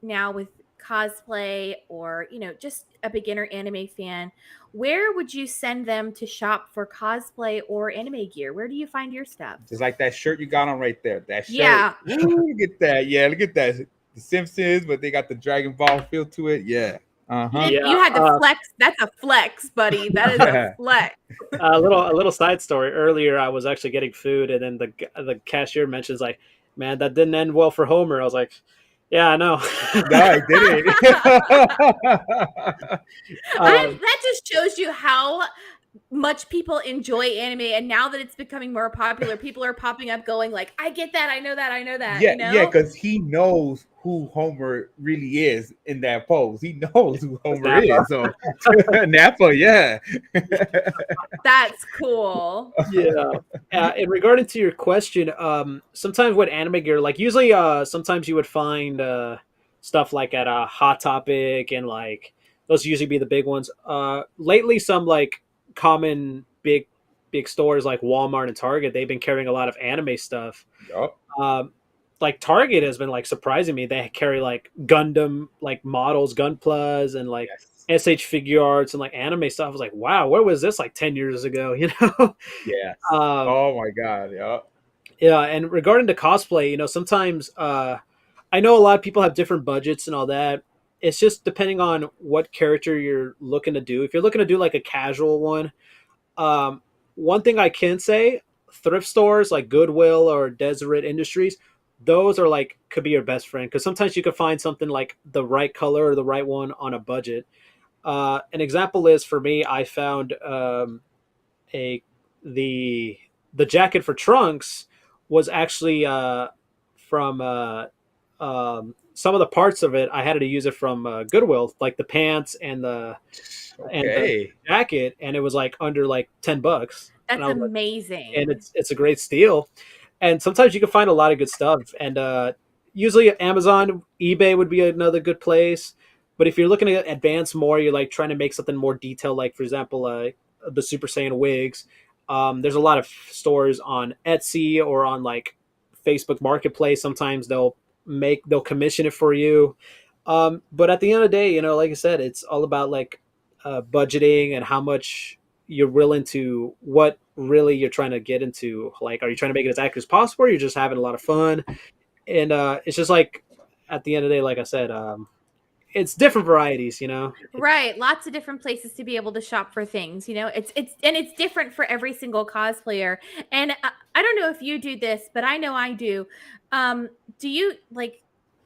Speaker 2: cosplay, or just a beginner anime fan, where would you send them to shop for cosplay or anime gear? Where do you find your stuff?
Speaker 1: Just like that shirt you got on right there. That shirt.
Speaker 2: Yeah,
Speaker 1: Ooh, look at that. Yeah, look at that. The Simpsons, but they got the Dragon Ball feel to it. Yeah. Uh huh.
Speaker 3: Yeah.
Speaker 2: you had to flex. That's a flex, buddy. That is a flex.
Speaker 3: A little side story. Earlier, I was actually getting food, and then the cashier mentions like, "Man, that didn't end well for Homer." I was like, "Yeah, I know."
Speaker 1: No, I didn't.
Speaker 3: um,
Speaker 2: That just shows you how much people enjoy anime, and now that it's becoming more popular, people are popping up going like, I get that, I know that, I know that,
Speaker 1: Yeah, yeah, because he knows who Homer really is in that pose. He knows who
Speaker 3: was
Speaker 1: Homer
Speaker 3: Napa.
Speaker 1: is. So Nappa, yeah.
Speaker 2: That's cool.
Speaker 3: Yeah. In regarding to your question, sometimes with anime gear, like usually, sometimes you would find stuff like at a Hot Topic, and like those usually be the big ones. Lately, some like common big stores like Walmart and Target, they've been carrying a lot of anime stuff.
Speaker 1: Yup.
Speaker 3: Um, like Target has been like surprising me. They carry like Gundam like models, Gunplas, and like
Speaker 1: Yes.
Speaker 3: SH figure arts and like anime stuff. I was like, wow, where was this like 10 years ago? You know.
Speaker 1: Yes.
Speaker 3: um,
Speaker 1: Oh my God. Yup.
Speaker 3: yeah, and regarding the cosplay, sometimes I know a lot of people have different budgets and all that. It's just depending on what character you're looking to do. If you're looking to do like a casual one, um, one thing I can say, thrift stores like Goodwill or Deseret Industries, those are like could be your best friend, because sometimes you could find something like the right color or the right one on a budget. An example is for me, I found a the the jacket for Trunks was actually from some of the parts of it. I had to use it from Goodwill, like the pants and the
Speaker 1: Okay.
Speaker 3: jacket, and it was like under like $10, and
Speaker 2: That's
Speaker 3: I was like, and
Speaker 2: amazing.
Speaker 3: it's a great steal. And sometimes you can find a lot of good stuff, and usually Amazon, eBay would be another good place. But if you're looking to advance more, you're like trying to make something more detailed, like for example, the Super Saiyan wigs. There's a lot of stores on Etsy or on like Facebook Marketplace. Sometimes they'll commission it for you. But at the end of the day, like I said, it's all about like budgeting and how much you're willing to, what really you're trying to get into. Like, are you trying to make it as accurate as possible, or you're just having a lot of fun? And it's just like at the end of the day, like I said, it's different varieties.
Speaker 2: Right, lots of different places to be able to shop for things. It's different for every single cosplayer. And I don't know if you do this, but I know I do. Do you like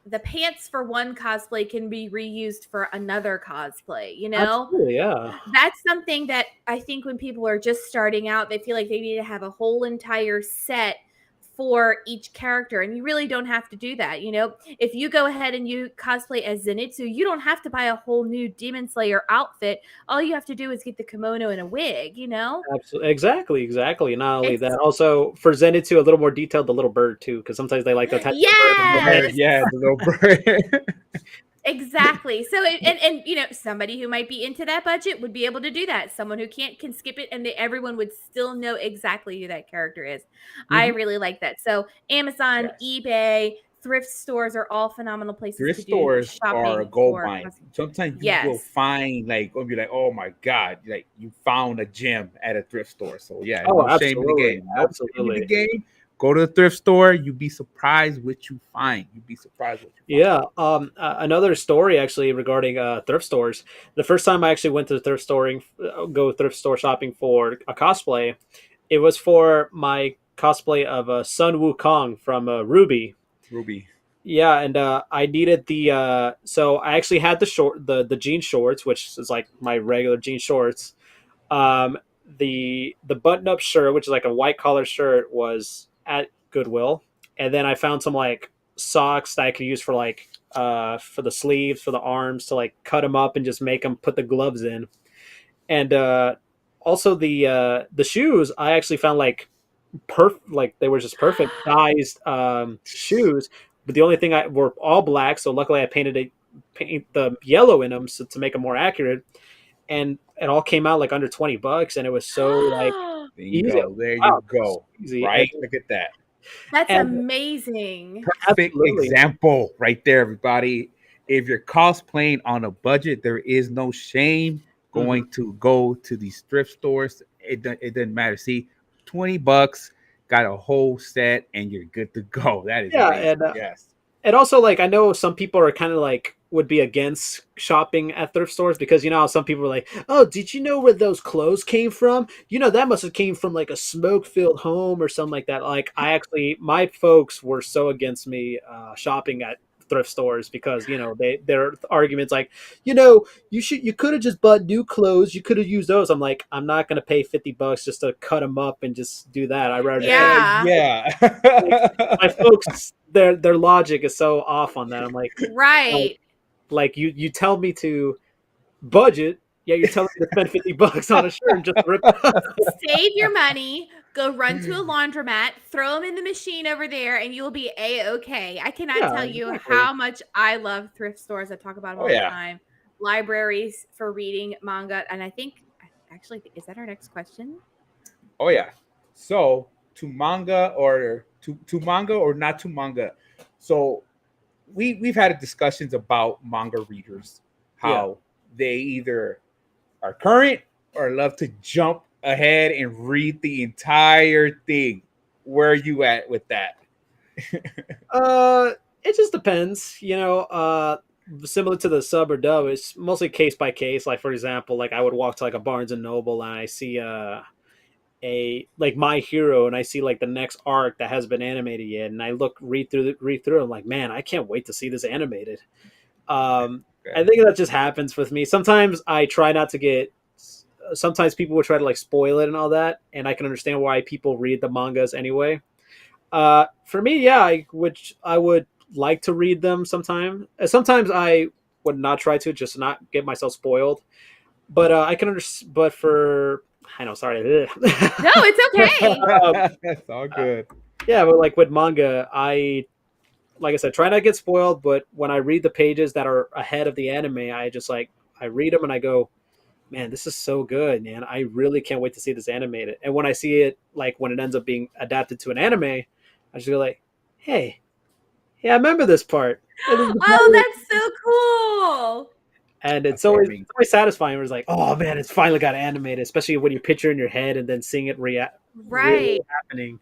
Speaker 2: the pants for one cosplay can be reused for another cosplay?
Speaker 3: Absolutely, yeah.
Speaker 2: That's something that I think when people are just starting out, they feel like they need to have a whole entire set for each character, and you really don't have to do that. If you go ahead and you cosplay as Zenitsu, you don't have to buy a whole new Demon Slayer outfit. All you have to do is get the kimono and a wig.
Speaker 3: Absolutely, exactly. Not only
Speaker 2: It's
Speaker 3: that, also for Zenitsu, a little more detailed, the little bird too, because sometimes they like to attach the bird on the head.
Speaker 1: Bird,
Speaker 2: yes,
Speaker 1: yeah, the little bird.
Speaker 2: exactly. So and somebody who might be into that budget would be able to do that. Someone who can't can skip it, and everyone would still know exactly who that character is. I
Speaker 3: Mhm.
Speaker 2: really like that. So Amazon,
Speaker 1: Yes.
Speaker 2: eBay, thrift stores are all phenomenal places
Speaker 1: Thrift
Speaker 2: to do
Speaker 1: stores are a
Speaker 2: shopping
Speaker 1: gold
Speaker 2: for
Speaker 1: mine. Sometimes you will
Speaker 2: yes.
Speaker 1: find like, or be like, oh my God, like you found a gem at a thrift store. So yeah,
Speaker 3: Oh,
Speaker 1: no shame in the
Speaker 3: absolutely,
Speaker 1: game. No shame in the
Speaker 3: absolutely.
Speaker 1: game. Go to the thrift store. You'd be surprised what you find. You'd be surprised what you find.
Speaker 3: Yeah. Another story actually regarding thrift stores. The first time I actually went to the thrift store shopping for a cosplay, it was for my cosplay of Sun Wukong from Ruby.
Speaker 1: Ruby.
Speaker 3: Yeah, and I needed so I actually had the jean shorts, which is like my regular jean shorts. Um, the button up shirt, which is like a white collar shirt, was at Goodwill, and then I found some like socks that I could use for the sleeves, for the arms, to like cut them up and just make them put the gloves in. And also the shoes I actually found like like they were just perfect sized shoes. But the only thing I were all black, so luckily I paint the yellow in them so, to make them more accurate. And it all came out like under $20, and it was so like
Speaker 1: There you
Speaker 3: easy.
Speaker 1: go. There you
Speaker 3: Wow, this is
Speaker 1: go.
Speaker 3: easy.
Speaker 1: Right? Look at that.
Speaker 2: That's
Speaker 3: And
Speaker 2: amazing.
Speaker 1: Perfect
Speaker 3: absolutely.
Speaker 1: example right there, everybody. If you're cosplaying on a budget, there is no shame
Speaker 3: Mhm.
Speaker 1: going to go to these thrift stores. It doesn't matter. See, $20, got a whole set, and you're good to go. That is
Speaker 3: Yeah,
Speaker 1: amazing. Yes.
Speaker 3: and also like I know some people are kind of like would be against shopping at thrift stores because you know how some people are like, oh, did you know where those clothes came from? You know that must have came from like a smoke filled home or something like that. Like I actually, my folks were so against me shopping at thrift stores because you know their arguments like, you could have just bought new clothes, you could have used those. I'm like, I'm not gonna pay $50 just to cut them up and just do that. I rather just
Speaker 2: Yeah.
Speaker 1: Yeah.
Speaker 3: like, my folks, their logic is so off on that. I'm like,
Speaker 2: Right.
Speaker 3: you tell me to budget, yeah, you're telling me to spend $50 on a shirt and just rip it up.
Speaker 2: Save your money, go run to a laundromat, throw them in the machine over there, and you'll be a-okay. I cannot
Speaker 3: Yeah,
Speaker 2: tell you
Speaker 3: exactly.
Speaker 2: how much I love thrift stores. I talk about them
Speaker 1: Oh
Speaker 2: all the
Speaker 1: yeah.
Speaker 2: time. Libraries for reading manga. And I think, actually, is that our next question?
Speaker 1: Oh yeah. So to manga or not to manga. So we've had discussions about manga readers,
Speaker 3: Yeah.
Speaker 1: how they either are current or love to jump ahead and read the entire thing. Where are you at with that?
Speaker 3: Uh, it just depends, similar to the sub or dub, it's mostly case by case. Like for example, like I would walk to like a Barnes and Noble and I see a like My Hero and I see like the next arc that has been animated yet, and I read through. I'm like, man, I can't wait to see this animated. I
Speaker 1: Okay.
Speaker 3: think that just happens with me. Sometimes I try not to get. Sometimes people will try to like spoil it and all that, and I can understand why people read the mangas anyway. For me, yeah, I would like to read them sometime. Sometimes I would not try to just not get myself spoiled. But I can understand. But for I know, sorry.
Speaker 2: No, it's okay.
Speaker 3: um,
Speaker 1: That's all
Speaker 3: uh,
Speaker 1: good.
Speaker 3: yeah, but like with manga, like I said, try not to get spoiled. But when I read the pages that are ahead of the anime, I read them and I go, man, this is so good, man. I really can't wait to see this animated. And when I see it, like when it ends up being adapted to an anime, I just go like, hey, yeah, I remember this part. And,
Speaker 2: Oh, that's so cool.
Speaker 1: Affirming.
Speaker 3: it's always satisfying. Where it's like, oh man, it's finally got animated, especially when you picture in your head and then seeing it really
Speaker 2: Right.
Speaker 3: happening.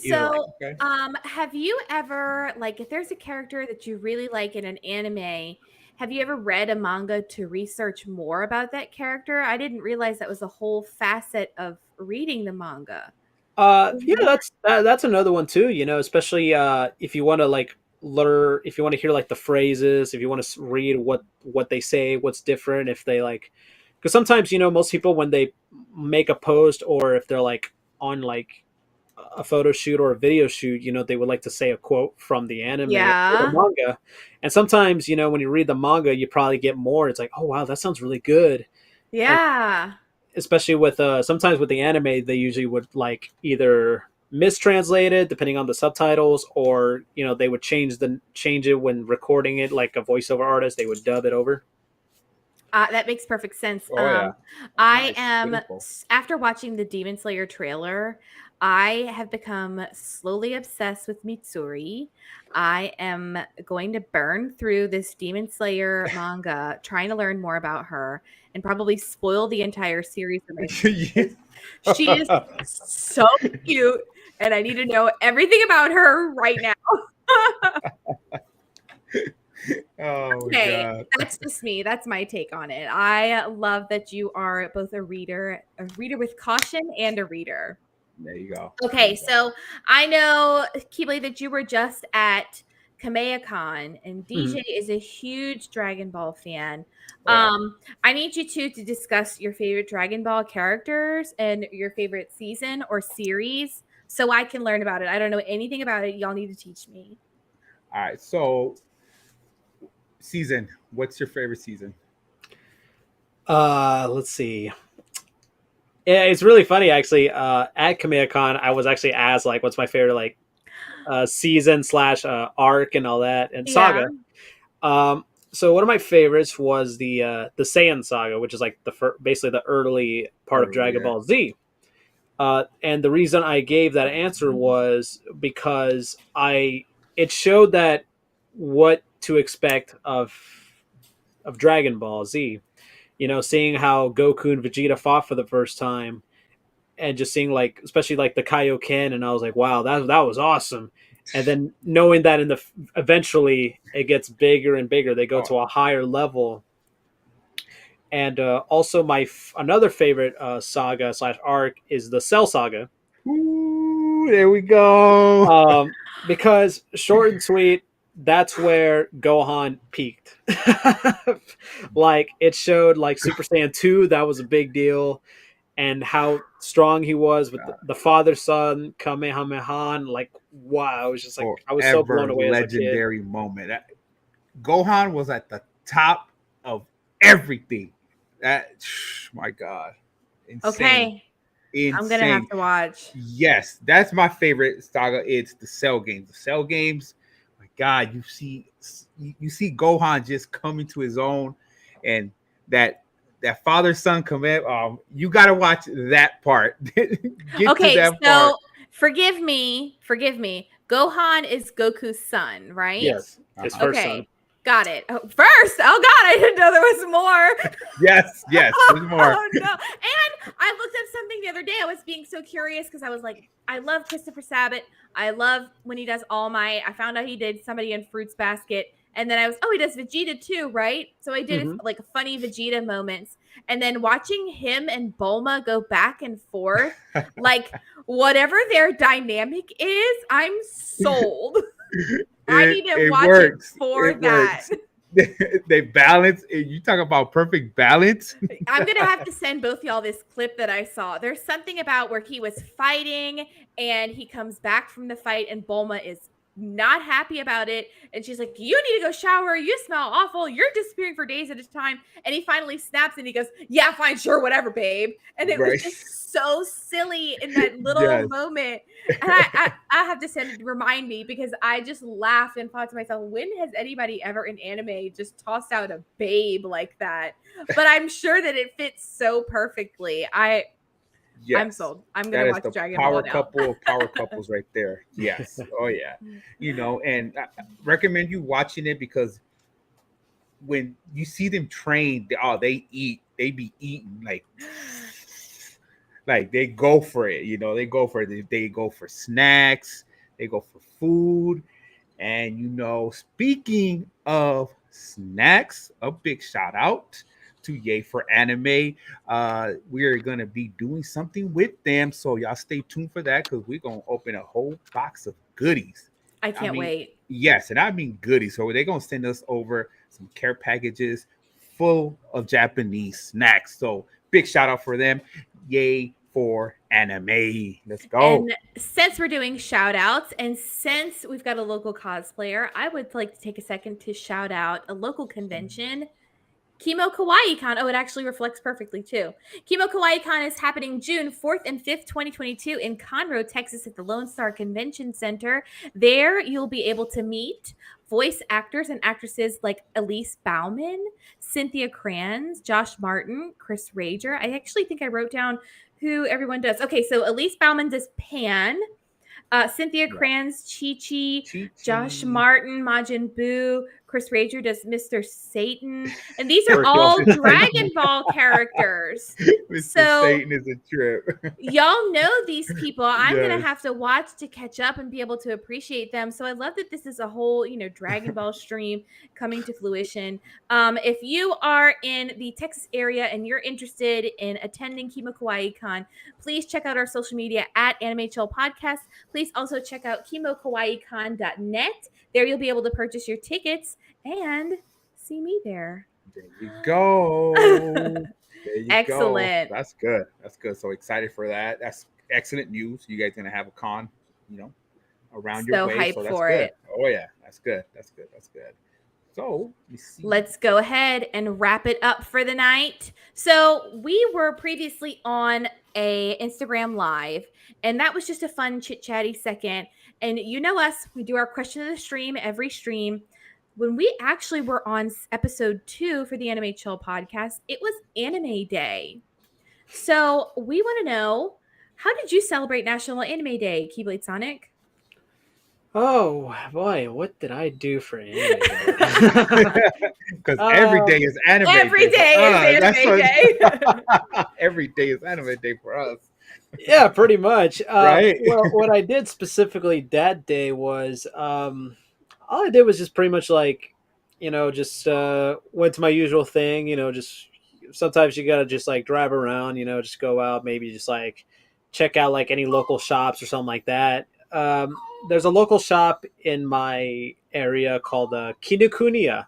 Speaker 3: You're like,
Speaker 2: So,
Speaker 1: Okay.
Speaker 2: have you ever, like, if there's a character that you really like in an anime, have you ever read a manga to research more about that character? I didn't realize that was a whole facet of reading the manga.
Speaker 3: Yeah, that's another one too. Especially if you want to like learn, if you want to hear like the phrases, if you want to read what they say, what's different, if they like, because sometimes most people when they make a post or if they're like on like a photo shoot or a video shoot, they would like to say a quote from the anime or the
Speaker 2: Yeah.
Speaker 3: manga, and sometimes when you read the manga, you probably get more. It's like, oh wow, that sounds really good, and
Speaker 2: Yeah.
Speaker 3: especially with sometimes with the anime they usually would like either mistranslate it depending on the subtitles or they would change it when recording it like a voiceover artist they would dub it over.
Speaker 2: That makes perfect sense.
Speaker 1: Oh yeah.
Speaker 2: I
Speaker 1: Nice.
Speaker 2: am
Speaker 1: Beautiful.
Speaker 2: after watching the Demon Slayer trailer, I have become slowly obsessed with Mitsuri. I am going to burn through this Demon Slayer manga, trying to learn more about her, and probably spoil the entire series for myself.
Speaker 1: Yeah.
Speaker 2: She is so cute, and I need to know everything about her right now.
Speaker 1: Oh my
Speaker 2: Okay,
Speaker 1: god.
Speaker 2: that's just me. That's my take on it. I love that you are both a reader with caution, and a reader.
Speaker 1: There you go. There
Speaker 2: Okay,
Speaker 1: you go.
Speaker 2: so I know, Keely, that you were just at KameyaCon, and
Speaker 3: Mhm.
Speaker 2: DJ is a huge Dragon Ball fan.
Speaker 1: Oh yeah.
Speaker 2: I need you two to discuss your favorite Dragon Ball characters and your favorite season or series. so I can learn about it. I don't know anything about it. Y'all need to teach me.
Speaker 1: All right. So season. What's your favorite season?
Speaker 3: Let's see. Yeah, it's really funny actually. At KamiyaCon, I was actually asked like, "What's my favorite like season slash arc and all that and
Speaker 2: Yeah.
Speaker 3: saga?" Um, so one of my favorites was the Saiyan saga, which is like basically the early part of
Speaker 1: Early,
Speaker 3: Dragon
Speaker 1: yeah.
Speaker 3: Ball Z. And the reason I gave that answer was because I it showed that what to expect of Dragon Ball Z. You know, seeing how Goku and Vegeta fought for the first time, and just seeing like, especially like the Kaioken, and I was like, wow, that was awesome. And then knowing that eventually it gets bigger and bigger, they go
Speaker 1: Oh,
Speaker 3: to a higher level. And also another favorite saga slash arc is the Cell Saga,
Speaker 1: ooh, there we go.
Speaker 3: because short and sweet, that's where Gohan peaked. Like it showed like Super Saiyan 2, that was a big deal, and how strong he was with the father son Kamehameha. Like, wow, I was just like, I was so blown
Speaker 1: Forever
Speaker 3: away as a kid.
Speaker 1: legendary moment. Gohan was at the top of everything. That my God, insane,
Speaker 2: Okay. I'm gonna have
Speaker 1: insane.
Speaker 2: to watch.
Speaker 1: Yes, that's my favorite saga. It's the Cell games. The Cell games. My God, you see Gohan just coming to his own, and that father son command. You got to watch that part. Get to
Speaker 2: Okay,
Speaker 1: that part.
Speaker 2: so forgive me. Gohan is Goku's son, right?
Speaker 3: Yes,
Speaker 1: Yes.
Speaker 3: his
Speaker 1: Uh-huh.
Speaker 3: first son.
Speaker 2: Okay, got it. Oh, first, oh God, I didn't know there was more.
Speaker 1: Yes. Yes. There's more.
Speaker 2: Oh no! And I looked up something the other day. I was being so curious because I was like, I love Christopher Sabat. I love when he does All Might. I found out he did somebody in Fruits Basket, and then I was, oh, he does Vegeta too, right? So I did
Speaker 3: Hmm.
Speaker 2: like funny Vegeta moments, and then watching him and Bulma go back and forth, like whatever their dynamic is, I'm sold. I need to
Speaker 1: It
Speaker 2: watch it
Speaker 1: works.
Speaker 2: for
Speaker 1: It
Speaker 2: that.
Speaker 1: works. They balance. You talk about perfect balance.
Speaker 2: I'm gonna have to send both y'all this clip that I saw. There's something about where he was fighting and he comes back from the fight and Bulma is not happy about it. And she's like, "You need to go shower. You smell awful. You're disappearing for days at a time." And he finally snaps and he goes, "Yeah, fine, sure, whatever, babe." And it was
Speaker 1: Right.
Speaker 2: just so silly in that little
Speaker 1: Yes.
Speaker 2: moment. And I have to send it, remind me, because I just laughed and thought to myself, when has anybody ever in anime just tossed out a babe like that? But I'm sure that it fits so perfectly. I'm
Speaker 1: Yes.
Speaker 2: sold. I'm gonna
Speaker 1: That is
Speaker 2: watch
Speaker 1: the
Speaker 2: Dragon Ball
Speaker 1: power
Speaker 2: now.
Speaker 1: couple of power couples right there. Yes. Oh yeah. And I recommend you watching it because when you see them train, they eat. They be eating like they go for it. They go for it. They go for snacks. They go for food. And speaking of snacks, a big shout out to Yay for Anime. We're gonna be doing something with them, so y'all stay tuned for that because we're gonna open a whole box of goodies.
Speaker 2: I
Speaker 1: I
Speaker 2: can't
Speaker 1: mean,
Speaker 2: wait.
Speaker 1: yes, and I mean goodies. So they're gonna send us over some care packages full of Japanese snacks. So big shout out for them. Yay for Anime. Let's go.
Speaker 2: And since we're doing shout outs and since we've got a local cosplayer, I would like to take a second to shout out a local convention, Kimo Kawaii Con. Oh, it actually reflects perfectly too. Kimo Kawaii Con is happening June 4th and 5th, 2022 in Conroe, Texas at the Lone Star Convention Center. There you'll be able to meet voice actors and actresses like Elise Bauman, Cynthia Kranz, Josh Martin, Chris Rager. I actually think I wrote down who everyone does. Okay, so Elise Bauman does Pan. Cynthia
Speaker 1: Yeah.
Speaker 2: Kranz, Chi Chi,
Speaker 1: Chi
Speaker 2: Josh
Speaker 1: Chi.
Speaker 2: Martin, Majin Buu, Chris Rager does Mr. Satan. And these are
Speaker 3: Hercule.
Speaker 2: all Dragon Ball characters.
Speaker 1: Mr.
Speaker 2: So
Speaker 1: Satan is a trip.
Speaker 2: y'all know these people. I'm gonna
Speaker 1: Yes.
Speaker 2: have to watch to catch up and be able to appreciate them. So I love that this is a whole, Dragon Ball stream coming to fruition. If you are in the Texas area and you're interested in attending Kimo Kawaii Con, please check out our social media at AnimeChill Podcast. Please also check out KimoKawaiiCon.net. There you'll be able to purchase your tickets and see me there.
Speaker 1: There you go. There you go.
Speaker 2: Excellent.
Speaker 1: That's good. That's good. So excited for that. excellent news. You guys gonna have a con, you know, around your
Speaker 2: So
Speaker 1: way,
Speaker 2: hyped
Speaker 1: so that's
Speaker 2: for
Speaker 1: good.
Speaker 2: it.
Speaker 1: Oh yeah, that's good. That's good. That's good. So let me see.
Speaker 2: Let's go ahead and wrap it up for the night. So we were previously on a Instagram live, and that was just a fun chit chatty second. And you know us, we do our question of the stream every stream. When we actually were on episode 2 for the Anime Chill podcast, it was Anime Day. So we want to know, how did you celebrate National Anime Day, Keyblade Sonic?
Speaker 3: Oh boy, what did I do for Anime Day?
Speaker 1: Because every day is anime
Speaker 2: Every
Speaker 1: day for
Speaker 2: day
Speaker 1: us.
Speaker 2: is
Speaker 1: That's
Speaker 2: Anime Day.
Speaker 1: every day is anime day for us,
Speaker 3: Yeah, pretty much.
Speaker 1: right?
Speaker 3: Well, what I did specifically that day was, all I did was just pretty much like, just went to my usual thing. Just sometimes you gotta just like drive around. Just go out, maybe just like check out like any local shops or something like that. There's a local shop in my area called Kinokuniya.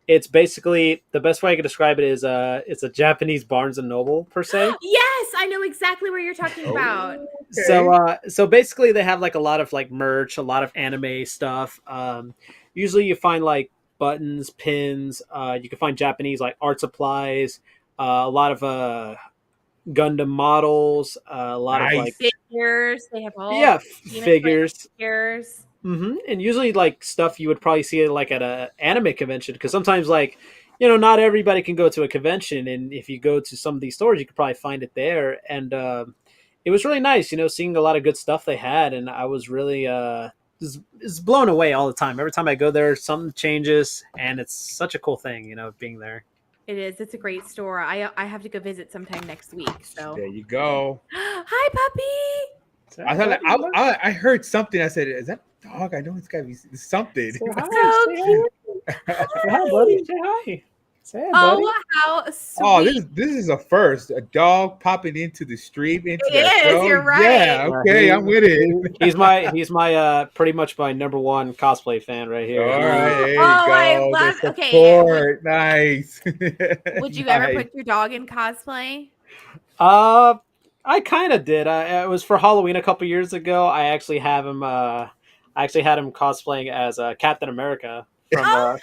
Speaker 3: It's basically the best way I could describe it is it's a Japanese Barnes and Noble per se.
Speaker 2: Yes, I know exactly where you're talking about.
Speaker 3: So
Speaker 1: Okay.
Speaker 3: so basically they have like a lot of like merch, a lot of anime stuff. Usually you find like buttons, pins, you can find Japanese like art supplies, a lot of Gundam models, a lot of like
Speaker 1: Nice.
Speaker 2: Figures, they have all
Speaker 3: yeah,
Speaker 2: Demon Slayer
Speaker 3: figures.
Speaker 2: figures.
Speaker 3: And usually like stuff you would probably see like at a anime convention because sometimes like not everybody can go to a convention, and if you go to some of these stores you could probably find it there. And it was really nice seeing a lot of good stuff they had, and I was really is blown away all the time. Every time I go there something changes, and it's such a cool thing being there.
Speaker 2: It is. It's a great store. I have to go visit sometime next week. So,
Speaker 1: There you go.
Speaker 2: hi, puppy.
Speaker 3: So,
Speaker 1: I thought
Speaker 3: buddy,
Speaker 1: I heard something. I said, "Is that dog? I know it's got to be something."
Speaker 3: say hi,
Speaker 2: So
Speaker 3: say
Speaker 2: cute.
Speaker 3: hi, say hi, buddy, say hi, say hi, buddy.
Speaker 2: Oh, how
Speaker 1: Oh,
Speaker 2: sweet!
Speaker 1: this is a first. A dog popping into the stream into
Speaker 2: It
Speaker 1: that
Speaker 2: is.
Speaker 1: show.
Speaker 2: You're right.
Speaker 1: Yeah, okay, I'm with it.
Speaker 3: He's my pretty much my number one cosplay fan right here.
Speaker 1: All right, there you
Speaker 2: Oh, I
Speaker 1: go.
Speaker 2: love.
Speaker 1: The
Speaker 2: Okay,
Speaker 1: support, nice.
Speaker 2: would you ever
Speaker 1: Nice.
Speaker 2: put your dog in cosplay?
Speaker 3: Uh, I kind of did. It was for Halloween a couple years ago. I actually have him. I actually had him cosplaying as Captain America from.
Speaker 2: Oh,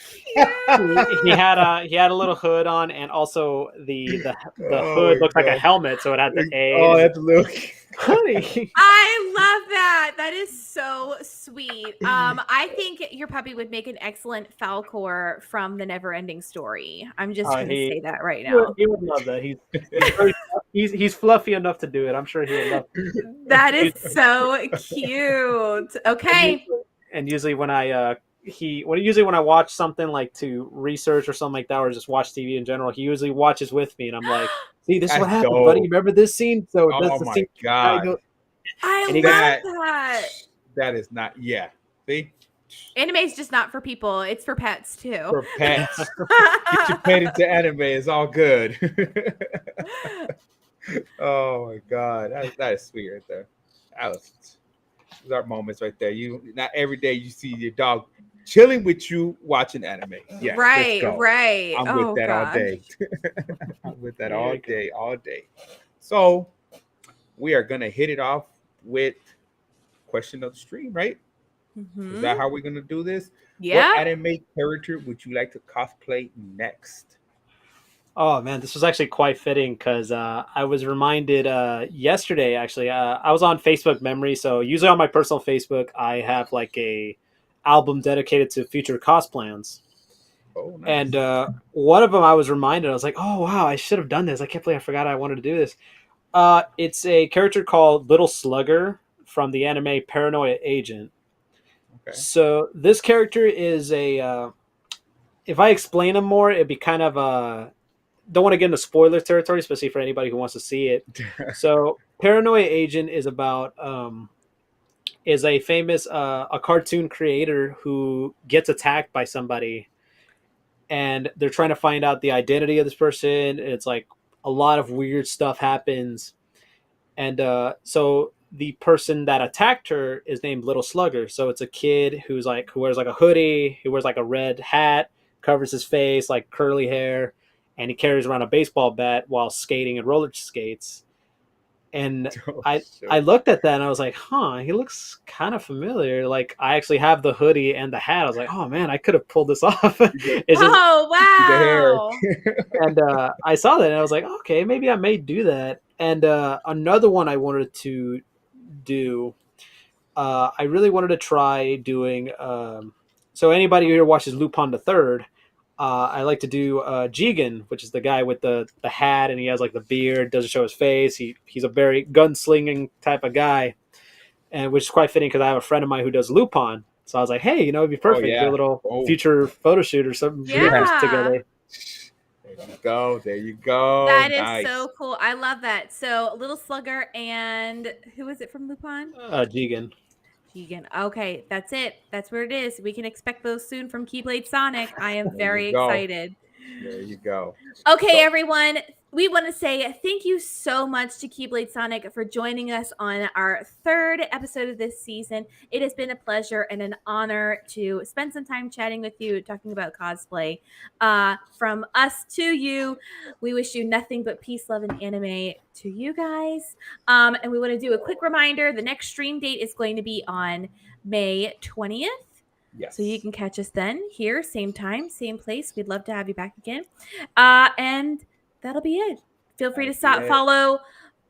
Speaker 3: He had a little hood on, and also the
Speaker 1: Oh
Speaker 3: hood
Speaker 1: my
Speaker 3: looked like a
Speaker 1: God.
Speaker 3: helmet, so it had the A.
Speaker 1: Oh, that's a little.
Speaker 3: Honey.
Speaker 2: I love that. That is so sweet. I think your puppy would make an excellent Falcor from the Never Ending Story. I'm just going to say that right now.
Speaker 3: He would love that. He's fluffy enough to do it. I'm sure he would love it.
Speaker 2: That is so cute. Okay.
Speaker 3: And usually when I watch something like to research or something like that, or just watch TV in general, he usually watches with me, and I'm like, "See, this is what
Speaker 1: That's
Speaker 3: happened,
Speaker 1: dope.
Speaker 3: buddy. Remember this scene? So that's
Speaker 1: Oh
Speaker 3: the
Speaker 1: my
Speaker 3: scene."
Speaker 1: God.
Speaker 2: I
Speaker 3: And he
Speaker 2: love
Speaker 1: got-
Speaker 2: that.
Speaker 1: That is not. Yeah. See,
Speaker 2: Anime is just not for people. It's for pets too.
Speaker 1: for pets, get your pet into anime. It's all good. Oh my God, that is sweet right there. Those are moments right there. Not every day you see your dog chilling with you watching anime. Yeah,
Speaker 2: right,
Speaker 1: let's go.
Speaker 2: right.
Speaker 1: I'm
Speaker 2: Oh,
Speaker 1: with that all
Speaker 2: God.
Speaker 1: day. I'm with that
Speaker 3: There
Speaker 1: all
Speaker 3: you go.
Speaker 1: day, all day. So we are gonna hit it off with question of the stream, right?
Speaker 2: Mhm.
Speaker 1: Is that how we're gonna do this?
Speaker 2: Yeah.
Speaker 1: What anime character would you like to cosplay next?
Speaker 3: Oh man, this was actually quite fitting because I was reminded yesterday. Actually, I was on Facebook Memory, so usually on my personal Facebook, I have like a album dedicated to future cosplans.
Speaker 1: Oh, nice.
Speaker 3: And one of them, I was reminded. I was like, "Oh wow, I should have done this. I can't believe I forgot I wanted to do this." It's a character called Little Slugger from the anime Paranoia Agent.
Speaker 1: Okay.
Speaker 3: So this character is a. If I explain him more, it'd be kind of don't want to get into spoiler territory, especially for anybody who wants to see it. So, Paranoia Agent is about is a famous a cartoon creator who gets attacked by somebody, and they're trying to find out the identity of this person. It's like a lot of weird stuff happens, and so the person that attacked her is named Little Slugger. So it's a kid who wears like a hoodie, who wears like a red hat, covers his face, like curly hair, and he carries around a baseball bat while skating and roller skates. And
Speaker 1: Oh,
Speaker 3: I
Speaker 1: shoot.
Speaker 3: looked at that and I was like, huh, he looks kind of familiar. Like I actually have the hoodie and the hat. I was like, oh man, I could have pulled this off.
Speaker 1: You get
Speaker 3: It's just,
Speaker 2: Oh,
Speaker 1: the hair.
Speaker 2: wow.
Speaker 3: and I saw that and I was like, okay, maybe I may do that. And another one I wanted to do, I really wanted to try doing. So anybody who here watches Lupin the Third, I like to do Jigen, which is the guy with the hat and he has like the beard, doesn't show his face. He's a very gunslinging type of guy, and which is quite fitting because I have a friend of mine who does Lupin. So I was like, hey, it'd be
Speaker 1: Oh
Speaker 3: perfect. Do a
Speaker 1: yeah.
Speaker 3: little
Speaker 1: Oh
Speaker 3: future photo shoot or something
Speaker 1: yeah.
Speaker 2: Yeah.
Speaker 3: together.
Speaker 1: There you go. There you go.
Speaker 2: That is
Speaker 1: Nice.
Speaker 2: so cool. I love that. So, Little Slugger and who is it from Lupin?
Speaker 3: Jigen.
Speaker 2: Keegan. Okay, that's it. That's where it is. We can expect those soon from Keyblade Sonic. I am
Speaker 1: There you
Speaker 2: very
Speaker 1: go.
Speaker 2: excited.
Speaker 1: There you go.
Speaker 2: Okay,
Speaker 1: So
Speaker 2: everyone. We want to say thank you so much to Keyblade Sonic for joining us on our third episode of this season. It has been a pleasure and an honor to spend some time chatting with you, talking about cosplay. From us to you, we wish you nothing but peace, love, and anime to you guys. And we want to do a quick reminder. The next stream date is going to be on May 20th. So you
Speaker 1: yes.
Speaker 2: can catch us then here, same time, same place. We'd love to have you back again. And that'll be it. Feel free to
Speaker 1: That'll be it.
Speaker 2: follow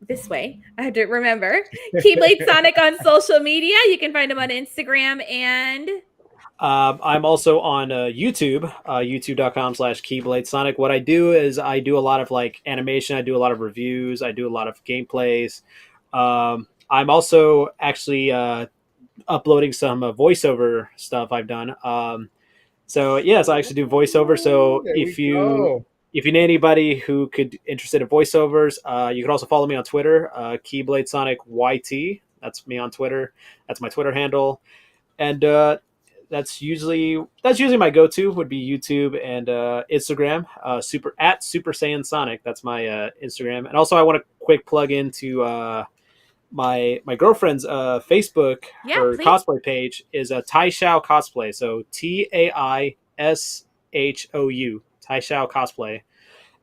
Speaker 2: this way. I have to remember. Keyblade Sonic on social media. You can find him on Instagram and
Speaker 3: I'm also on YouTube, youtube.com/Keyblade Sonic. What I do is I do a lot of like animation. I do a lot of reviews. I do a lot of gameplays. I'm also actually uploading some voiceover stuff I've done. So yes, I actually do voiceover.
Speaker 1: Ooh,
Speaker 3: So
Speaker 1: there we go.
Speaker 3: if you know anybody who could interested in voiceovers, you can also follow me on Twitter, Keyblade Sonic YT. That's me on Twitter. That's my Twitter handle, and that's usually my go-to would be YouTube and Instagram. Super Saiyan Sonic. That's my Instagram, and also I want to quick plug into my girlfriend's Facebook.
Speaker 2: yeah,
Speaker 3: Her
Speaker 2: please.
Speaker 3: cosplay page is a Tai Shao cosplay. So TAISHOU Tai Shao cosplay,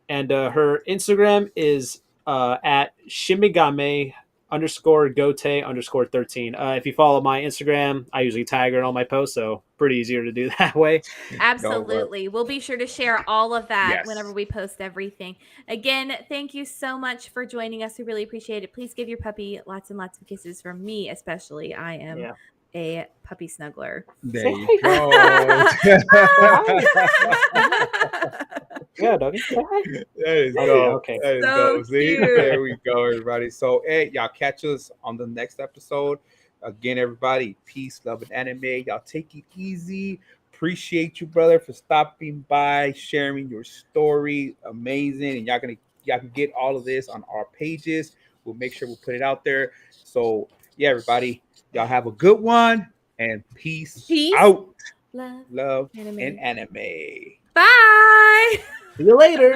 Speaker 3: and her Instagram is at Shimigame _ Gote _ 13. If you follow my Instagram, I usually tag her in all my posts, so pretty easier to do that way.
Speaker 1: Don't worry.
Speaker 2: Absolutely. We'll be sure to share all of that whenever
Speaker 1: Yes.
Speaker 2: we post everything. Again, thank you so much for joining us. We really appreciate it. Please give your puppy lots and lots of kisses from me, especially. I am
Speaker 3: Yeah.
Speaker 2: a puppy snuggler.
Speaker 1: There
Speaker 3: Say
Speaker 1: you
Speaker 3: hi.
Speaker 1: go.
Speaker 3: Yeah, doggy. Say hi.
Speaker 1: There you
Speaker 3: Oh,
Speaker 1: go.
Speaker 3: yeah, okay.
Speaker 1: There you
Speaker 2: So
Speaker 1: go. See,
Speaker 2: cute.
Speaker 1: there we go, everybody. So, hey, y'all catch us on the next episode. Again, everybody, peace, love, and anime. Y'all take it easy. Appreciate you, brother, for stopping by, sharing your story. Amazing, and y'all can get all of this on our pages. We'll make sure we'll put it out there. So, yeah, everybody, y'all have a good one, and peace,
Speaker 2: Peace,
Speaker 1: out.
Speaker 2: love,
Speaker 1: Love
Speaker 2: anime.
Speaker 1: and anime.
Speaker 2: Bye.
Speaker 3: See you later.